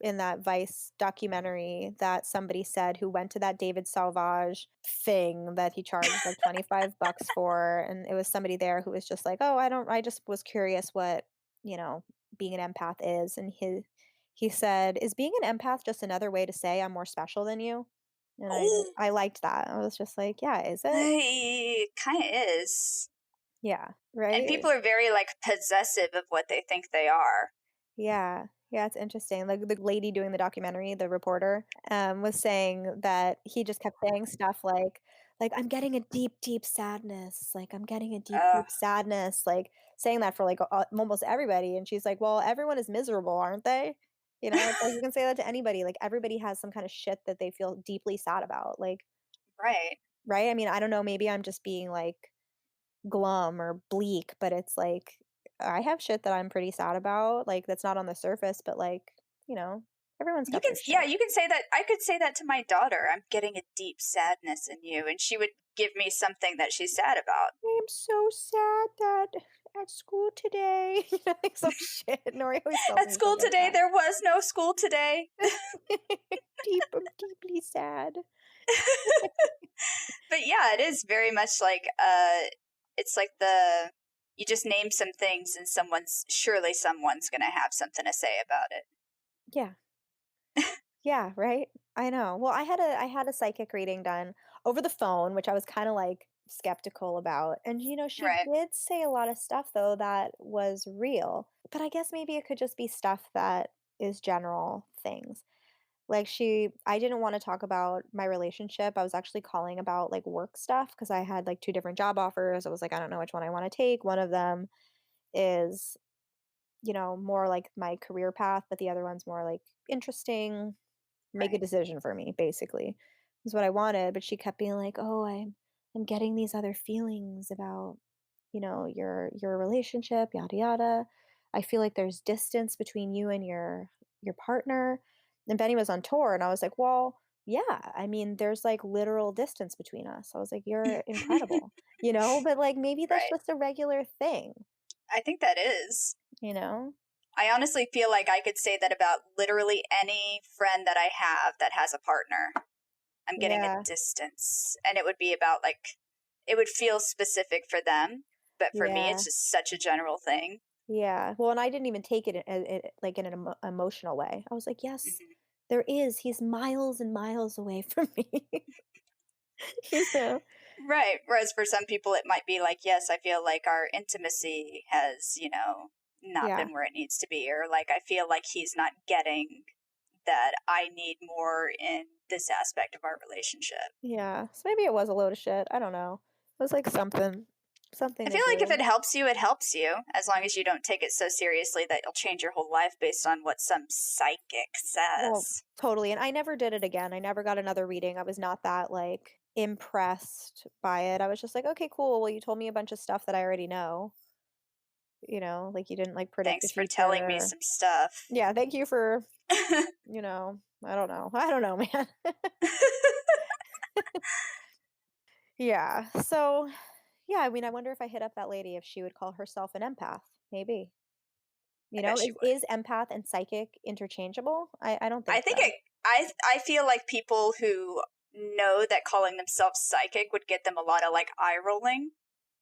in that Vice documentary that somebody said who went to that David Sauvage thing that he charged like 25 bucks for. And it was somebody there who was just like, oh, I just was curious what, you know, being an empath is, and he said, "Is being an empath just another way to say I'm more special than you?" And Oh, I liked that. I was just like, "Yeah, is it?" it kind of is. Yeah, And right? people are very like possessive of what they think they are. Yeah. Yeah, it's interesting. Like, the lady doing the documentary, the reporter, was saying that he just kept saying stuff like, "I'm getting a deep, deep sadness," like, "I'm getting a deep, Uh, deep sadness," like, saying that for, like, almost everybody, and she's like, "Well, everyone is miserable, aren't they?" You know, it's like, you can say that to anybody, like, everybody has some kinda shit that they feel deeply sad about, like, right. right? I mean, I don't know, maybe I'm just being, like, glum or bleak, but it's like, I have shit that I'm pretty sad about, like, that's not on the surface, but, like, you know, everyone's You got can, their shit. yeah, you can say that. I could say that to my daughter. I'm getting a deep sadness in you, and she would give me something that she's sad about. "I'm so sad that at school today," you know, like some shit. Nori always tells At me shit school like today, that. there was no school today. I'm deeply sad. But yeah, it is very much like it's like you just name some things and someone's going to have something to say about it. Yeah. Yeah, right? I know. Well, I had a psychic reading done over the phone, which I was kinda, like, skeptical about, and, she Right. did say a lot of stuff, though, that was real, but I guess maybe it could just be stuff that is general things. Like, I didn't wanna talk about my relationship, I was actually calling about, like, work stuff because I had, like, 2 different job offers, I was like, "I don't know which one I wanna take." One of them is, more like my career path, but the other one's more, like, interesting, make a Right. decision for me, basically, is what I wanted, but she kept being like, "Oh, I'm getting these other feelings about, your relationship, yada yada. I feel like there's distance between you and your partner." And Benny was on tour and I was like, "Well, yeah, I mean, there's like literal distance between us." I was like, "You're incredible." But like maybe that's Right. just a regular thing, I think that is. you know? I honestly feel like I could say that about literally any friend that I have that has a partner. I'm getting a Yeah. distance. And it would be about like, it would feel specific for them. But for me, Yeah. it's just such a general thing. Yeah. Well, and I didn't even take it like in an emotional way. I was like, "Yes, Mhm. there is. He's miles and miles away from me." You know? Right. Whereas for some people, it might be like, yes, I feel like our intimacy has, not Yeah. been where it needs to be. Or like, I feel like he's not getting that I need more in this aspect of our relationship. Yeah. So maybe it was a load of shit. I don't know. It was like something I to feel like if it do. helps you, it helps you, as long as you don't take it so seriously that you'll change your whole life based on what some psychic Well, says. totally. And I never did it again. I never got another reading. I was not that like impressed by it. I was just like, "Okay, cool. Well, you told me a bunch of stuff that I already know." Like you didn't like predict the Thanks for future. telling me some stuff. Yeah, thank you for, I don't know. I don't know, man. Yeah. So, yeah, I mean, I wonder if I hit up that lady if she would call herself an empath. Maybe. I bet she would. Is empath and psychic interchangeable? I don't I think think so. it. I feel like people who know that calling themselves psychic would get them a lot of like eye rolling,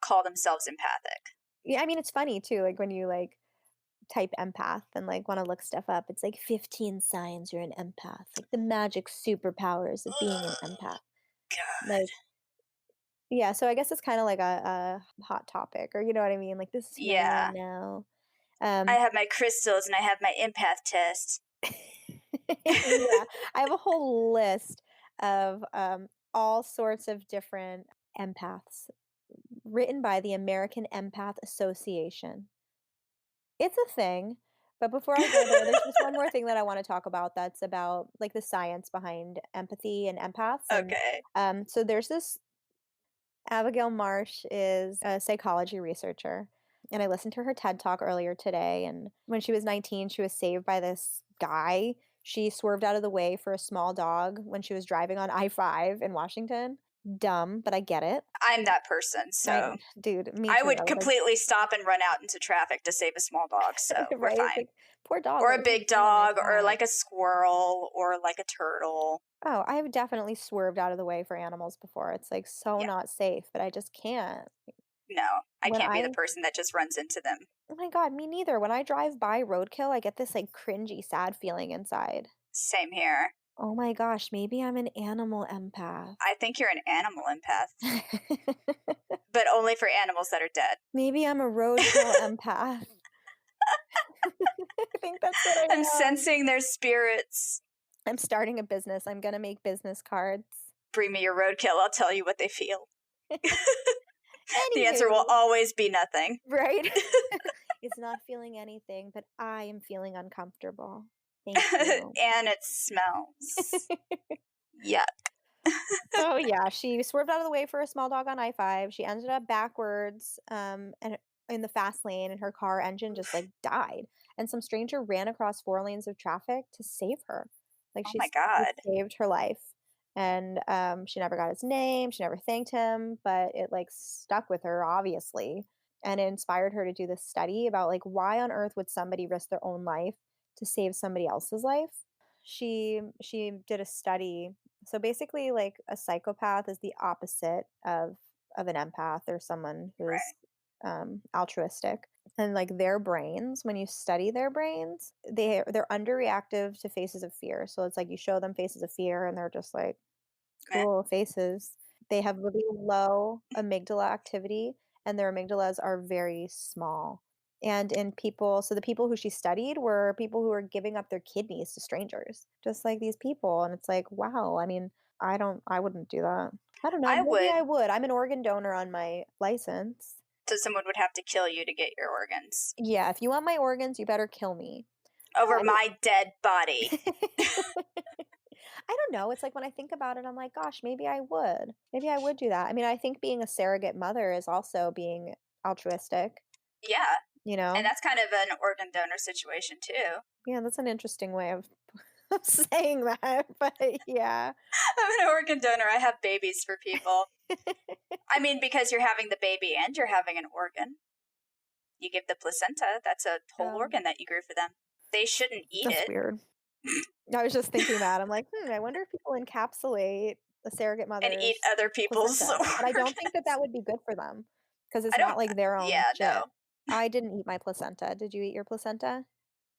call themselves empathic. Yeah, I mean, it's funny too. Like when you like type empath and like want to look stuff up, it's like 15 signs you're an empath, like the magic superpowers of being an Ugh, empath. God. Like, yeah, so I guess it's kind of like a hot topic, or you know what I mean? Like, this is who I Yeah, am now. I Um, have my crystals and I have my empath test. yeah, I have a whole list of all sorts of different empaths written by the American Empath Association. It's a thing. But before I go there, there's just one more thing that I want to talk about that's about like the science behind empathy and empaths. And Okay. so there's this Abigail Marsh is a psychology researcher. And I listened to her TED talk earlier today. And when she was 19, she was saved by this guy. She swerved out of the way for a small dog when she was driving on I-5 in Washington. Dumb, but I get it. I'm that person, so Dude, me I too. would I was like, completely stop and run out into traffic to save a small dog, so we're right? It's fine. like, poor dog, Or what a was he big doing on dog, or I-5? like a squirrel, or like a turtle. Oh, I have definitely swerved out of the way for animals before. It's like so Yeah, not safe, but I just can't. no, I When can't be the I person that just runs into them. Oh my god, me neither. When I drive by roadkill, I get this, like, cringy, sad feeling inside. Same here. Oh my gosh, maybe I'm an animal empath. I think you're an animal empath, but only for animals that are dead. Maybe I'm a roadkill empath. I think that's what I'm I am. sensing their spirits. I'm starting a business. I'm gonna make business cards. Bring me your roadkill. I'll tell you what they feel. The answer will Anywho, always be nothing. right? It's not feeling anything, but I am feeling uncomfortable. Thank you. And it smells. Yuck. So yeah, she swerved out of the way for a small dog on I-5. She ended up backwards, and in the fast lane, and her car engine just like died. And some stranger ran across 4 lanes of traffic to save her. Like Oh my God. he saved her life. And she never got his name. She never thanked him, but it like stuck with her, obviously, and it inspired her to do this study about like why on earth would somebody risk their own life to save somebody else's life. She did a study, so basically, like a psychopath is the opposite of an empath or someone who's Right. altruistic. And like their brains, when you study their brains, they're underreactive to faces of fear. So it's like you show them faces of fear, and they're just like Meh. cool faces. They have really low amygdala activity, and their amygdalas are very small. And in people, so the people who she studied were people who were giving up their kidneys to strangers, just like these people. And it's like, wow, I mean, I wouldn't do that. I don't know. I Maybe would. I would. I'm an organ donor on my license. So someone would have to kill you to get your organs Yeah, if you want my organs, you better kill me. over I my dead body. I don't know. It's like when I think about it, I'm like, gosh, maybe I would. Maybe I would do that. I mean, I think being a surrogate mother is also being altruistic, Yeah. you And know? that's kind of an organ donor situation too. Yeah, that's an interesting way of of saying that, but yeah. I'm an organ donor. I have babies for people. I mean, because you're having the baby and you're having an organ. You give the placenta, that's a whole Oh, organ that you grew for them. They shouldn't eat that's it weird. I was just thinking that. I'm like, I wonder if people encapsulate a surrogate and eat mother's other people's placenta. But I don't think that organs. that would be good for them because I it's don't, not like their own yeah, shit. no. I didn't eat my placenta. Did you eat your placenta?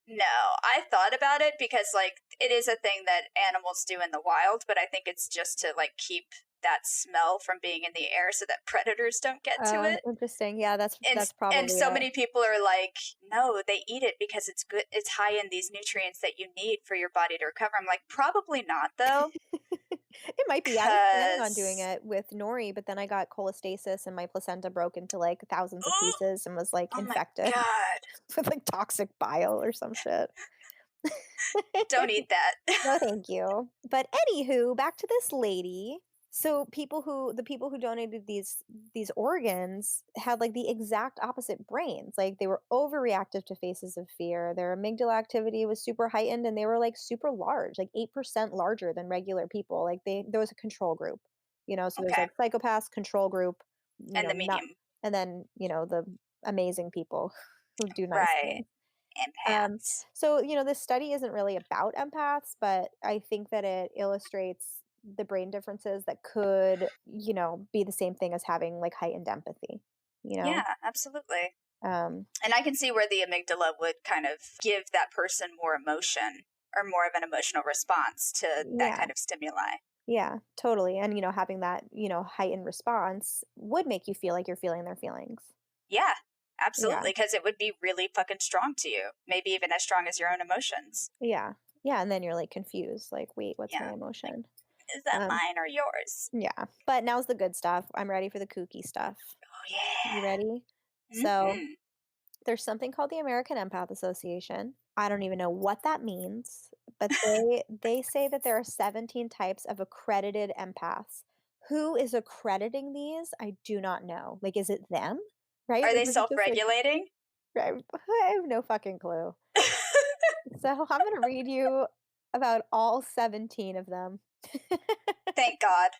No, I thought about it because, like, it is a thing that animals do in the wild, but I think it's just to, like, keep that smell from being in the air so that predators don't get to Oh, it. interesting. Yeah, and that's and probably so it. many people are like, no, they eat it because it's good, it's high in these nutrients that you need for your body to recover. I'm like, probably not though, It might be. I was planning on doing because it with nori, but then I got cholestasis and my placenta broke into like thousands of oh, pieces and was like oh my infected god, with like toxic bile or some shit. don't eat that. No, thank you. But anywho, back to this lady. So the people who donated these organs had like the exact opposite brains. Like they were overreactive to faces of fear. Their amygdala activity was super heightened and they were like super large, like 8% larger than regular people. Like there was a control group. So there's Okay, like psychopaths, control group, and the not medium, and then, the amazing people who do nice right? things. Um, Empaths. so, this study isn't really about empaths, but I think that it illustrates the brain differences that could, be the same thing as having like heightened empathy, you know? Yeah, absolutely. Um, And I can see where the amygdala would kind of give that person more emotion or more of an emotional response to that yeah, kind of stimuli. yeah, totally. And, having that, heightened response would make you feel like you're feeling their feelings. Yeah, Yeah, absolutely. Because it would be really fucking strong to you. Maybe even as strong as your own emotions. yeah, yeah. And then you're like confused, like, wait, what's my Yeah. Like, emotion? is that Um, mine or yours? yeah. But now's the good stuff. I'm ready for the kooky stuff. Oh, You yeah. ready? So, Hmm. there's something called the American Empath Association. I don't even know what that means, but they say that there are 17 types of accredited empaths. Who is accrediting these? I do not know. Like, is it them? Right? Are Like, they is it self just like regulating? I have no fucking clue. So I'm gonna read you about all 17 of them. Thank God.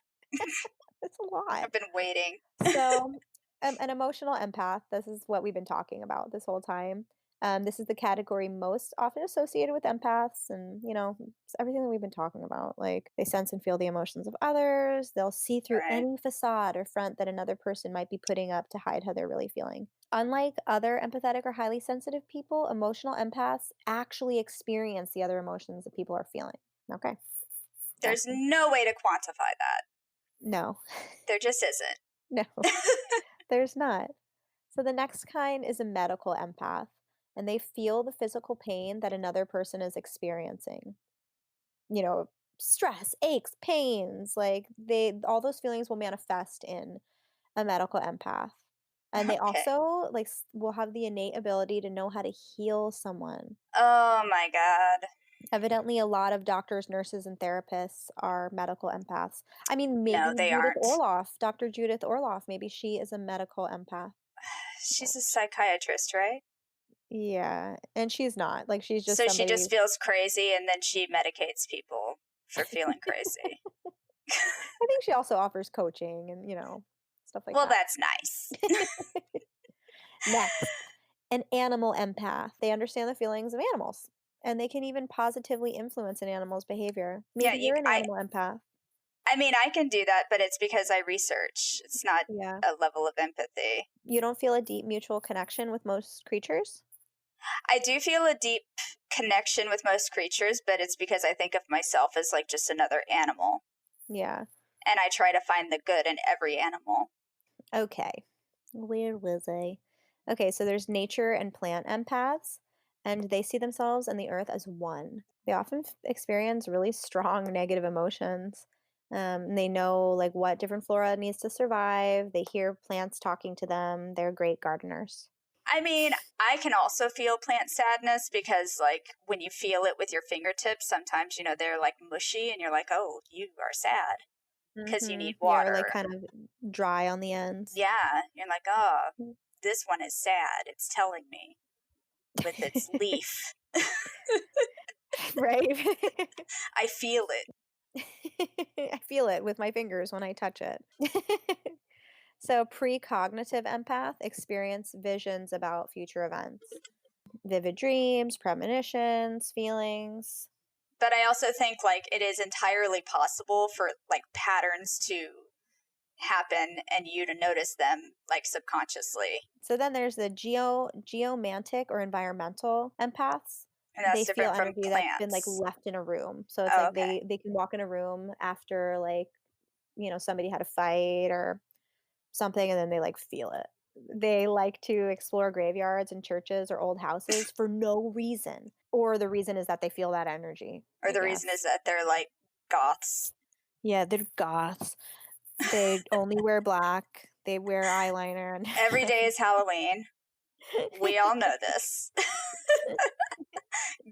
It's a lot. I've been waiting. So, an emotional empath, this is what we've been talking about this whole time. This is the category most often associated with empaths, and it's everything that we've been talking about. Like they sense and feel the emotions of others. They'll see through Right. any facade or front that another person might be putting up to hide how they're really feeling. Unlike other empathetic or highly sensitive people, emotional empaths actually experience the other emotions that people are feeling. Okay. There's That's no way to quantify that. no. There just isn't. No. There's not. So the next kind is a medical empath, and they feel the physical pain that another person is experiencing. You know, stress, aches, pains, like they all those feelings will manifest in a medical empath. And they Okay. also will have the innate ability to know how to heal someone. Oh my God. Evidently, a lot of doctors, nurses, and therapists are medical empaths. I mean, No, maybe they aren't. Dr. Judith Orloff, maybe she is a medical empath. She's a psychiatrist, right? Yeah, and she's not. Like, she's just So she somebody. just feels crazy and then she medicates people for feeling crazy. I think she also offers coaching and, stuff like Well, that. that's nice. Next, an animal empath. They understand the feelings of animals, and they can even positively influence an animal's behavior. Yeah, Maybe you're an animal empath. I mean, I can do that, but it's because I research. It's not Yeah. a level of empathy. You don't feel a deep mutual connection with most creatures? I do feel a deep connection with most creatures, but it's because I think of myself as like just another animal. Yeah. And I try to find the good in every animal. Okay. Where was I? Okay, so there's nature and plant empaths, and they see themselves and the earth as one. They often experience really strong negative emotions. And they know like what different flora needs to survive. They hear plants talking to them. They're great gardeners. I mean, I can also feel plant sadness because, like, when you feel it with your fingertips, sometimes, they're like mushy and you're like, oh, you are sad because you need Yeah, or like water. kind of dry on the ends. Yeah. You're like, oh, this one is sad. It's telling me with its leaf. Right? I feel it. I feel it with my fingers when I touch it. So, precognitive empath experience visions about future events, vivid dreams, premonitions, feelings. But I also think, like, it is entirely possible for, like, patterns to happen and you to notice them, like, subconsciously. So then there's the geomantic or environmental empaths. And that's They feel different from energy that's been like plants. left in a room. So it's Oh, like okay. they can walk in a room after like, somebody had a fight or something, and then they like feel it. They like to explore graveyards and churches or old houses for no reason. Or the reason is that they feel that energy, Or I the reason is guess. that they're, like, goths. Yeah, they're goths. They only wear black. They wear eyeliner and Every day is Halloween. We all know this.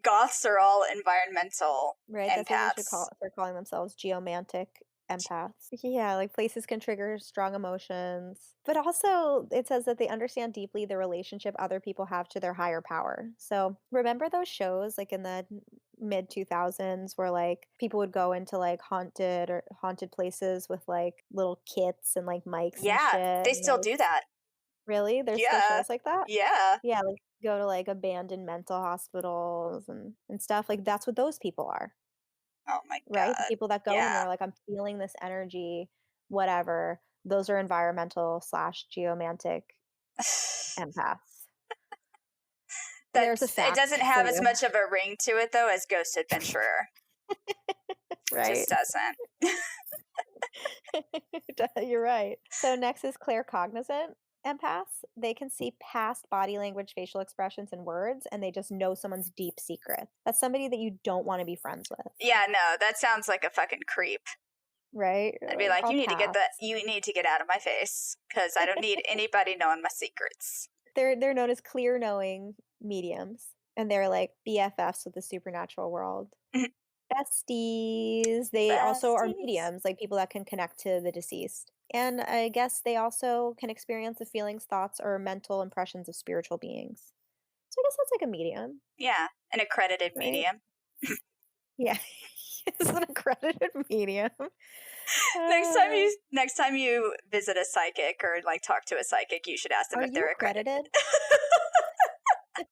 Goths are all environmental right, that's what they should empaths. start calling themselves, geomantic empaths. Yeah, like places can trigger strong emotions. But also it says that they understand deeply the relationship other people have to their higher power. So remember those shows like in the mid 2000s where like people would go into like haunted places with like little kits and like mics and Yeah, shit they and still like do that. really? There's still Yeah. shows like that? Yeah. Yeah, like go to like abandoned mental hospitals and stuff. Like that's what those people are, Oh my right? The God. people that go in there Yeah. are like, I'm feeling this energy, whatever. Those are environmental slash geomantic empaths. There's a It fact doesn't for have as you, much of a ring to it though as Ghost Adventurer. right? Just doesn't. You're right. So next is claircognizant empaths. They can see past body language, facial expressions, and words, and they just know someone's deep secret. That's somebody that you don't want to be friends with, Yeah, no, that sounds like a fucking creep. right? I'd be Like like, I'll pass. you need to get out of my face because I don't need anybody knowing my secrets. They're known as clear knowing mediums, and they're like BFFs with the supernatural world. Besties. They also are Besties. mediums, like people that can connect to the deceased. And I guess they also can experience the feelings, thoughts, or mental impressions of spiritual beings. So I guess that's like a medium, Yeah, an accredited right? medium. Yeah. It's an accredited medium. Uh, Next time you visit a psychic or like talk to a psychic, you should ask them are if you they're accredited. accredited?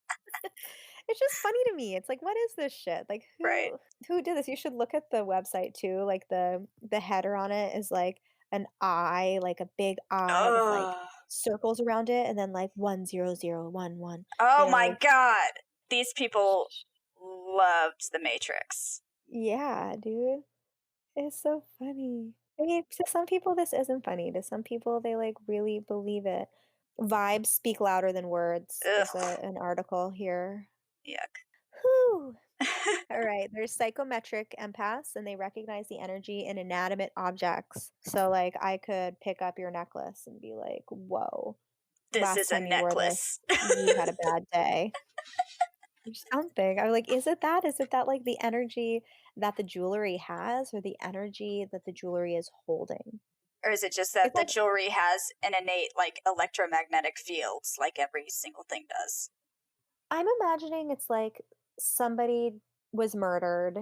It's just funny to me. It's like, what is this shit? Like, Right. who did this? You should look at the website too. Like the header on it is like an eye, like a big eye with like Oh. circles around it, and then like 10011. Oh You my know, god. These people loved The Matrix. yeah, dude, it's so funny. I mean, to some people this isn't funny. To some people, they like really believe it. Vibes speak louder than words is Ugh. an article here. Yuck. Whew. All right, there's psychometric empaths, and they recognize the energy in inanimate objects. So, like, I could pick up your necklace and be like, "Whoa, This last is a time you wore necklace. this, you had a bad day." Or something. I'm like, is it that? Is it that like the energy that the jewelry has, or the energy that the jewelry is holding? Or is it just that It's the like jewelry has an innate, like, electromagnetic fields, like every single thing does? I'm imagining it's like somebody was murdered,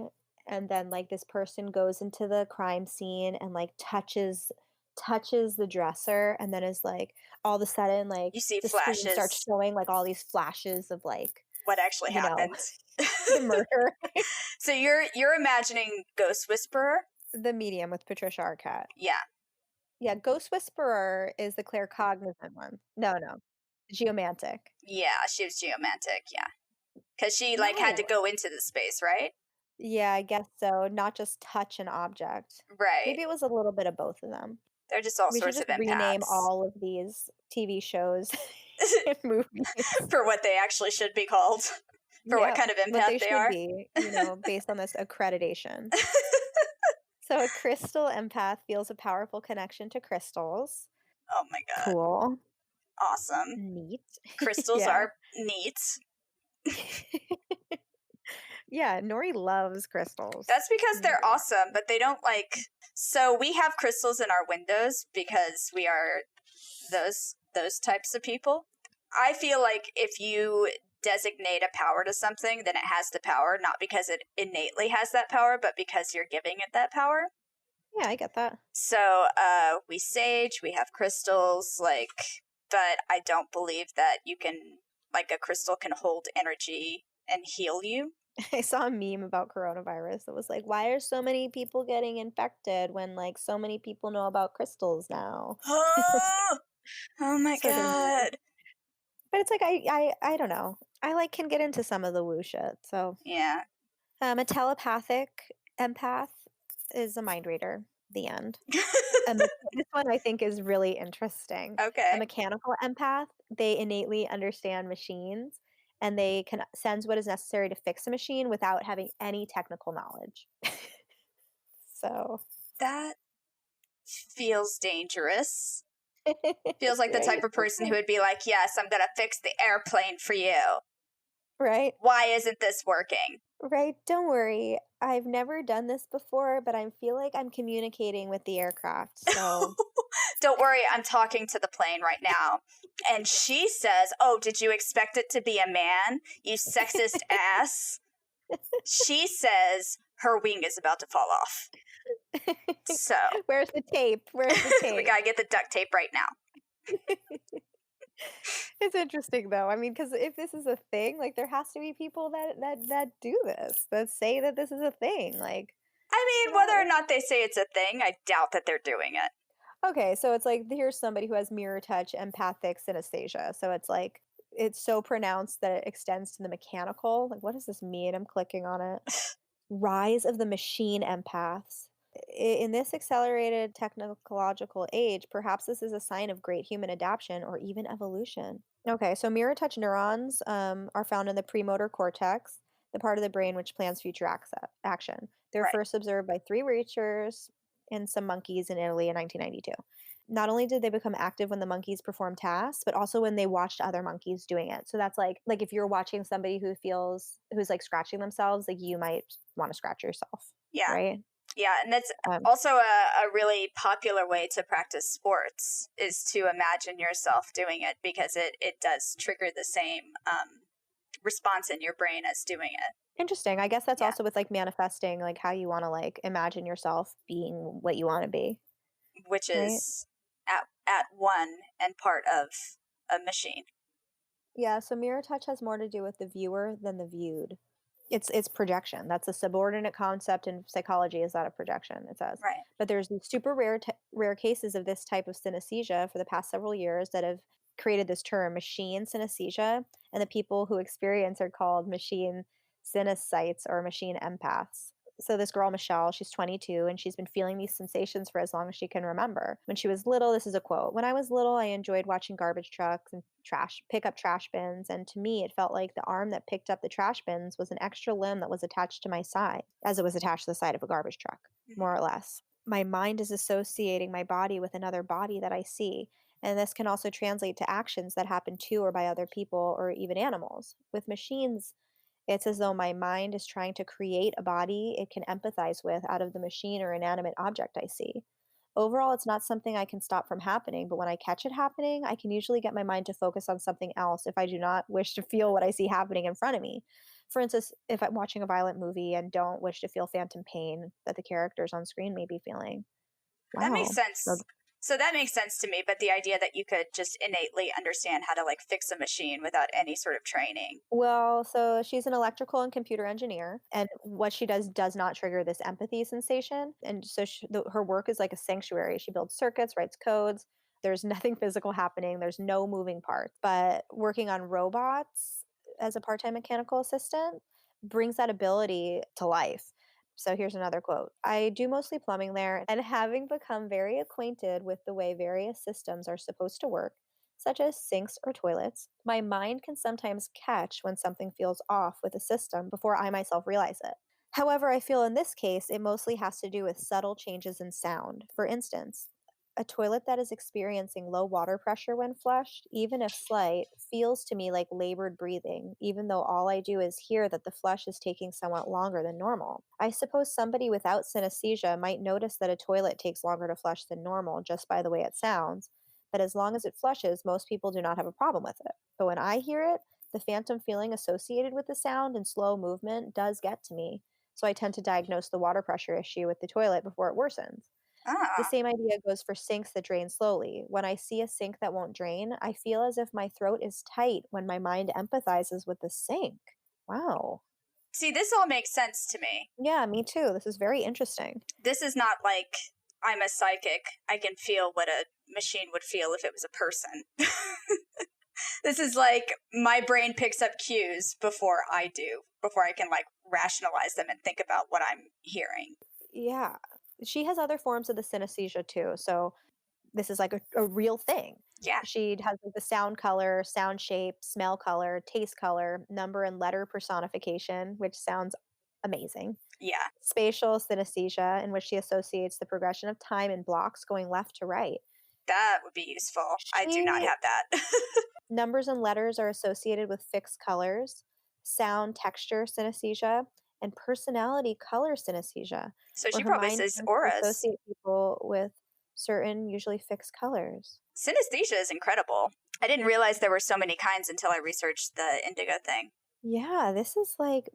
and then like this person goes into the crime scene and like touches the dresser, and then is like all of a sudden like You see the screen starts flashes, showing like all these flashes of like, what actually you know, happened. the murder. So you're imagining Ghost Whisperer? The Medium with Patricia Arquette. Yeah. Yeah, Ghost Whisperer is the claircognizant one. No, no. Geomantic. Yeah, she was geomantic, yeah. Because she, like, had to No. go into the space, right? Yeah, I guess so, not just touch an object. Right. Maybe it was a little bit of both of them. They're just all We should sorts just of rename empaths. all of these TV shows and movies. For what they actually should be called. For what Yep, kind of what empath they they should are. be, based on this accreditation. So a crystal empath feels a powerful connection to crystals. Oh my god. Cool. Awesome. Neat. Crystals Yeah. are neat. Yeah, Nori loves crystals. That's because they're Nori. awesome, but they don't like. So we have crystals in our windows because we are those types of people. I feel like if you designate a power to something, then it has the power, not because it innately has that power, but because you're giving it that power. Yeah, I get that. So we sage, we have crystals, like, but I don't believe that you can, like, a crystal can hold energy and heal you. I saw a meme about coronavirus that was like, why are so many people getting infected when like so many people know about crystals now? Oh, oh my Sort of meme. god. But it's like I don't know. I like can get into some of the woo shit. So Yeah. a telepathic empath is a mind reader. The end. This one I think is really interesting. A Okay. mechanical empath, they innately understand machines, and they can sense what is necessary to fix a machine without having any technical knowledge. So, That feels dangerous. Feels like the type right? of person who would be like, yes, I'm going to fix the airplane for you. Right? Why isn't this working? Right? Don't worry. I've never done this before, but I feel like I'm communicating with the aircraft. So, Don't worry, I'm talking to the plane right now. And she says, oh, did you expect it to be a man? You sexist ass. She says her wing is about to fall off. So, where's the tape? Where's the we tape? gotta get the duct tape right now. It's interesting though. I mean, because if this is a thing, like there has to be people that do this, that say that this is a thing. Like, I you mean, whether or know, not they say it's a thing, I doubt that they're doing it. okay, so it's like here's somebody who has mirror touch empathic synesthesia. So it's like it's so pronounced that it extends to the mechanical. Like, what does this mean? I'm clicking on it. Rise of the machine empaths. In this accelerated technological age, perhaps this is a sign of great human adaptation or even evolution. Okay, so mirror touch neurons are found in the premotor cortex, the part of the brain which plans future action. They were Right. first observed by three researchers in some monkeys in Italy in 1992. Not only did they become active when the monkeys performed tasks, but also when they watched other monkeys doing it. So that's like if you're watching somebody who's like scratching themselves, like you might want to scratch yourself, Yeah. right? Yeah, and that's Um, also a really popular way to practice sports is to imagine yourself doing it because it does trigger the same response in your brain as doing it. Interesting. I guess that's Yeah, also with like manifesting, like how you want to like imagine yourself being what you want to be, which right? is at one and part of a machine. Yeah, so mirror touch has more to do with the viewer than the viewed. It's projection. That's a subordinate concept in psychology is that a projection, it says. Right. But there's these super rare cases of this type of synesthesia for the past several years that have created this term, machine synesthesia, and the people who experience are called machine synesthetes or machine empaths. So this girl Michelle, she's 22 and she's been feeling these sensations for as long as she can remember. When she was little, this is a quote. When I was little, I enjoyed watching garbage trucks and trash pick up trash bins, and to me it felt like the arm that picked up the trash bins was an extra limb that was attached to my side, as it was attached to the side of a garbage truck, more Hmm. or less. My mind is associating my body with another body that I see, and this can also translate to actions that happen to or by other people or even animals. With machines, it's as though my mind is trying to create a body it can empathize with out of the machine or inanimate object I see. Overall, it's not something I can stop from happening, but when I catch it happening, I can usually get my mind to focus on something else if I do not wish to feel what I see happening in front of me. For instance, if I'm watching a violent movie and don't wish to feel phantom pain that the characters on screen may be feeling. That makes Wow. So sense. So that makes sense to me, but the idea that you could just innately understand how to like fix a machine without any sort of training. so she's an electrical and computer engineer, and what she does not trigger this empathy sensation. And so her work is like a sanctuary. She builds circuits, writes codes. There's nothing physical happening. There's no moving parts. But working on robots as a part-time mechanical assistant brings that ability to life. So here's another quote. I do mostly plumbing there, and having become very acquainted with the way various systems are supposed to work, such as sinks or toilets, my mind can sometimes catch when something feels off with a system before I myself realize it. However, I feel in this case it mostly has to do with subtle changes in sound. For instance, a toilet that is experiencing low water pressure when flushed, even if slight, feels to me like labored breathing, even though all I do is hear that the flush is taking somewhat longer than normal. I suppose somebody without synesthesia might notice that a toilet takes longer to flush than normal just by the way it sounds, but as long as it flushes, most people do not have a problem with it. But when I hear it, the phantom feeling associated with the sound and slow movement does get to me. So I tend to diagnose the water pressure issue with the toilet before it worsens. The Ah. same idea goes for sinks that drain slowly. When I see a sink that won't drain, I feel as if my throat is tight when my mind empathizes with the sink. Wow. See, this all makes sense to me. Yeah, me too. This is very interesting. This is not like I'm a psychic. I can feel what a machine would feel if it was a person. This is like my brain picks up cues before I do, before I can like rationalize them and think about what I'm hearing. Yeah. She has other forms of the synesthesia too. So this is like a real thing. Yeah, She has like the sound color, sound shape, smell color, taste color, number and letter personification, which sounds amazing. yeah, Spatial synesthesia, in which she associates the progression of time in blocks going left to right. that would be useful. I do not She have that. numbers and letters are associated with fixed colors, sound texture synesthesia, and personality color synesthesia, So where she her probably mind says tends to auras. associate people with certain, usually fixed colors. Synesthesia is incredible. I didn't realize there were so many kinds until I researched the indigo thing. Yeah, this is like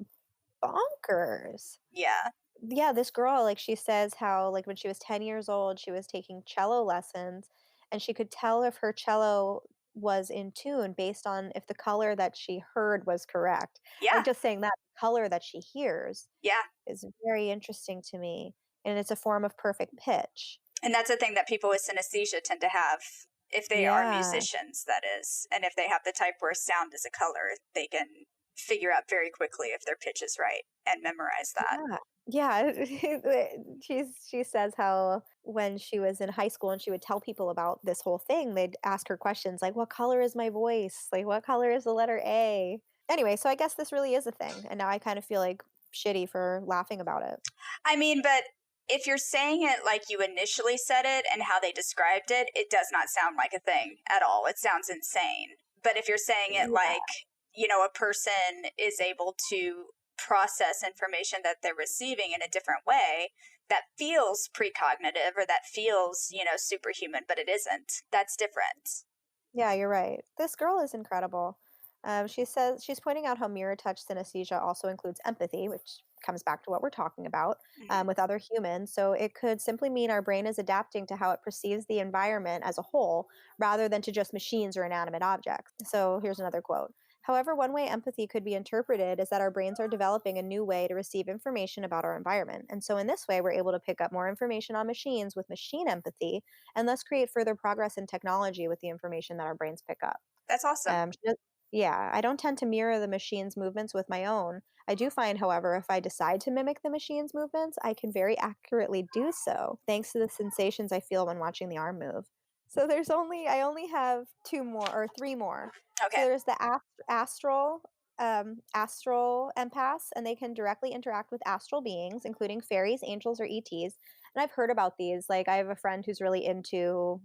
bonkers. Yeah, Yeah, this girl, like, she says how, like, when she was 10 years old, she was taking cello lessons, and she could tell if her cello was in tune based on if the color that she heard was correct. Like, yeah, just saying that color that she hears yeah. is very interesting to me, and it's a form of perfect pitch. And that's a thing that people with synesthesia tend to have if they are Yeah, musicians, that is. And if they have the type where sound is a color, they can figure out very quickly if their pitch is right and memorize that. yeah. Yeah, she says how when she was in high school and she would tell people about this whole thing, they'd ask her questions like, "What color is my voice? Like, what color is the letter A?" Anyway, so I guess this really is a thing, and now I kind of feel like shitty for laughing about it. I mean, but if you're saying it like you initially said it and how they described it, it does not sound like a thing at all. It sounds insane. But if you're saying it Yeah. like, you know, a person is able to process information that they're receiving in a different way, that feels precognitive or that feels, you know, superhuman, but it isn't. That's different. Yeah, you're right. This girl is incredible. She says she's pointing out how mirror touch synesthesia also includes empathy, which comes back to what we're talking about Mhm. with other humans. So it could simply mean our brain is adapting to how it perceives the environment as a whole rather than to just machines or inanimate objects. So here's another quote. However, one way empathy could be interpreted is that our brains are developing a new way to receive information about our environment. And so, in this way, we're able to pick up more information on machines with machine empathy and thus create further progress in technology with the information that our brains pick up. That's awesome. She does yeah, I don't tend to mirror the machine's movements with my own. I do find, however, if I decide to mimic the machine's movements, I can very accurately do so, thanks to the sensations I feel when watching the arm move. So I only have 2 more or 3 more. So Okay. there's the astral empaths, and they can directly interact with astral beings, including fairies, angels, or ETs. And I've heard about these. Like, I have a friend who's really into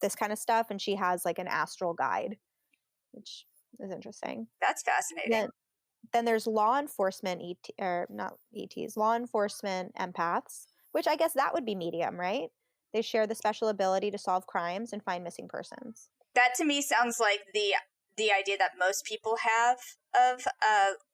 this kind of stuff, and she has, like, an astral guide, which is interesting. That's fascinating. Then then there's law enforcement or not ETs, law enforcement empaths, which I guess that would be medium, right? They share the special ability to solve crimes and find missing persons. That to me sounds like the idea that most people have of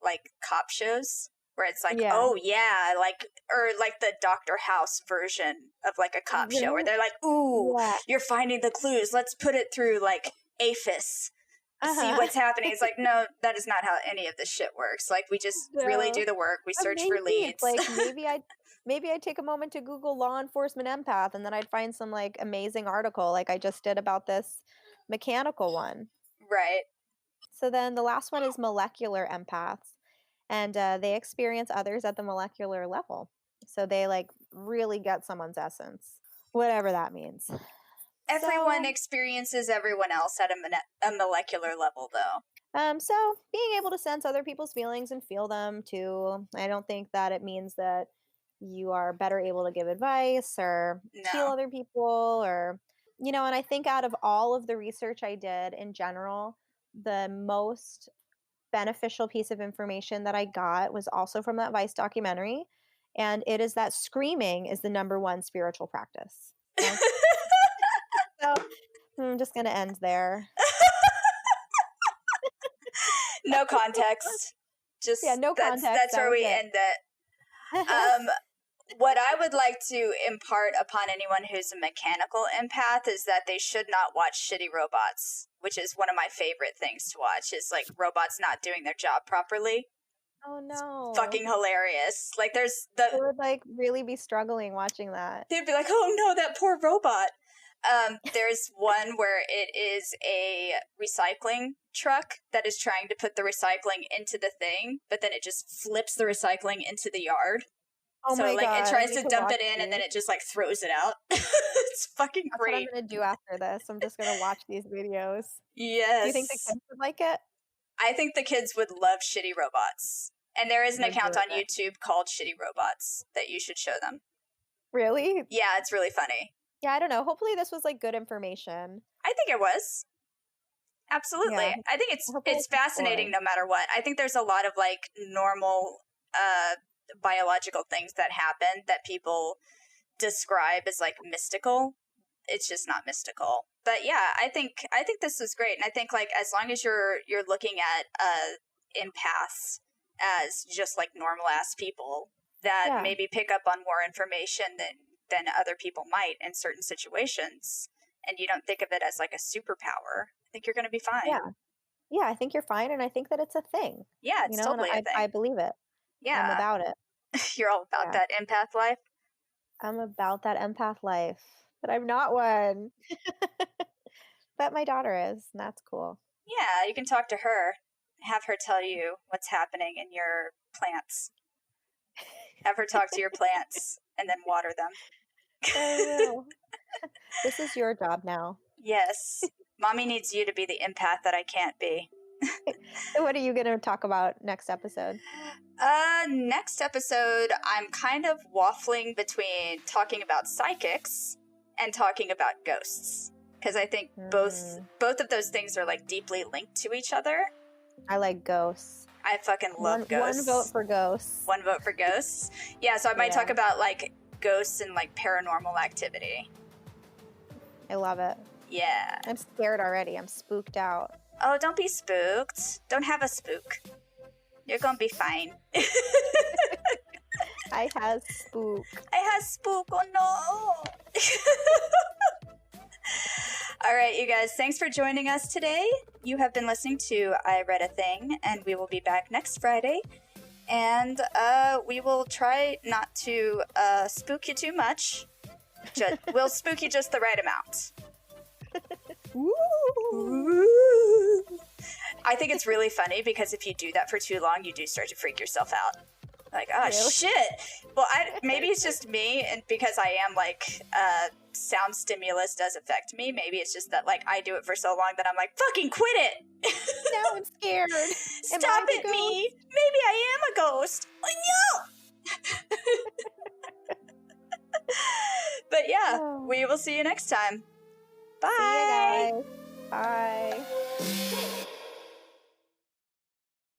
like cop shows where it's like, Yeah. oh yeah, like, or like the Dr. House version of like a cop show where Right? they're like, ooh, Yeah. you're finding the clues, let's put it through like APHIS, see Uh-huh. what's happening. It's like, no, that is not how any of this shit works. Like, we just really No. do the work, we But search for maybe it's leads. like maybe I'd take a moment to Google law enforcement empath and then I'd find some like amazing article like I just did about this mechanical one. Right. So then the last one is molecular empaths, and they experience others at the molecular level. So they like really get someone's essence, whatever that means. Everyone So, experiences everyone else at a molecular level, though. so being able to sense other people's feelings and feel them too, I don't think that it means that you are better able to give advice or heal No. other people or, and I think out of all of the research I did in general, the most beneficial piece of information that I got was also from that Vice documentary, and it is that screaming is the number one spiritual practice. Okay? So I'm just gonna end there. No context. Yeah, Just no context. that's That where was we it. end it. Um, what I would like to impart upon anyone who's a mechanical empath is that they should not watch shitty robots, which is one of my favorite things to watch. Is like robots not doing their job properly. Oh no. Fucking hilarious. Like I would like really be struggling watching that. they'd be like, oh no, that poor robot. There's one where it is a recycling truck that is trying to put the recycling into the thing, but then it just flips the recycling into the yard. Oh So my like it god, I tries need to to dump watch it in and then these. it just like throws it out. It's fucking That's what I'm great. gonna do after this. I'm just gonna watch these videos. Do you think the Yes. kids would like it? I think the kids would love shitty robots. And there is an We're account doing on it. YouTube called Shitty Robots that you should show them. Really? Yeah, it's really funny. Yeah, I don't know. Hopefully this was like good information. I think it was. Absolutely. Yeah. I think I hope it it's was fascinating exploring. no matter what. I think there's a lot of like normal biological things that happen that people describe as like mystical. It's just not mystical. But yeah, I think this is great. And I think like as long as you're looking at empaths as just like normal ass people that Yeah. maybe pick up on more information than other people might in certain situations, and you don't think of it as like a superpower, I think you're going to be fine. Yeah. Yeah, I think you're fine, and I think that it's a thing, Yeah, it's and totally a I thing. believe it. I'm Yeah. about it. You're all about Yeah. that empath life. I'm about that empath life, but I'm not one. But my daughter is, and that's cool. Yeah, you can talk to her. Have her tell you what's happening in your plants. Have her talk to your plants and then water them. I will. This is your job now. Yes. Mommy needs you to be the empath that I can't be. So what are you gonna talk about next episode? Next episode, I'm kind of waffling between talking about psychics and talking about ghosts. Because I think both of those things are like deeply linked to each other. I like ghosts. I fucking love ghosts. One vote for ghosts. One vote for ghosts. Yeah, so I might Yeah. talk about like ghosts and like paranormal activity. I love it. Yeah. I'm scared already. I'm spooked out. Oh, don't be spooked. Don't have a spook. You're gonna be fine. I has spook. I have spook. Oh no. All right, you guys, thanks for joining us today. You have been listening to I Read a Thing, and we will be back next Friday. And we will try not to spook you too much. We'll spook you just the right amount. Ooh. I think it's really funny because if you do that for too long, you do start to freak yourself out. Like, oh, really? Shit. Well, maybe it's just me, and because I am, like, sound stimulus does affect me. Maybe it's just that, like, I do it for so long that I'm like, fucking quit it! Now I'm scared. Stop it, me! Maybe I am a ghost! Oh, no! But yeah, we will see you next time. Bye! See you guys. Bye.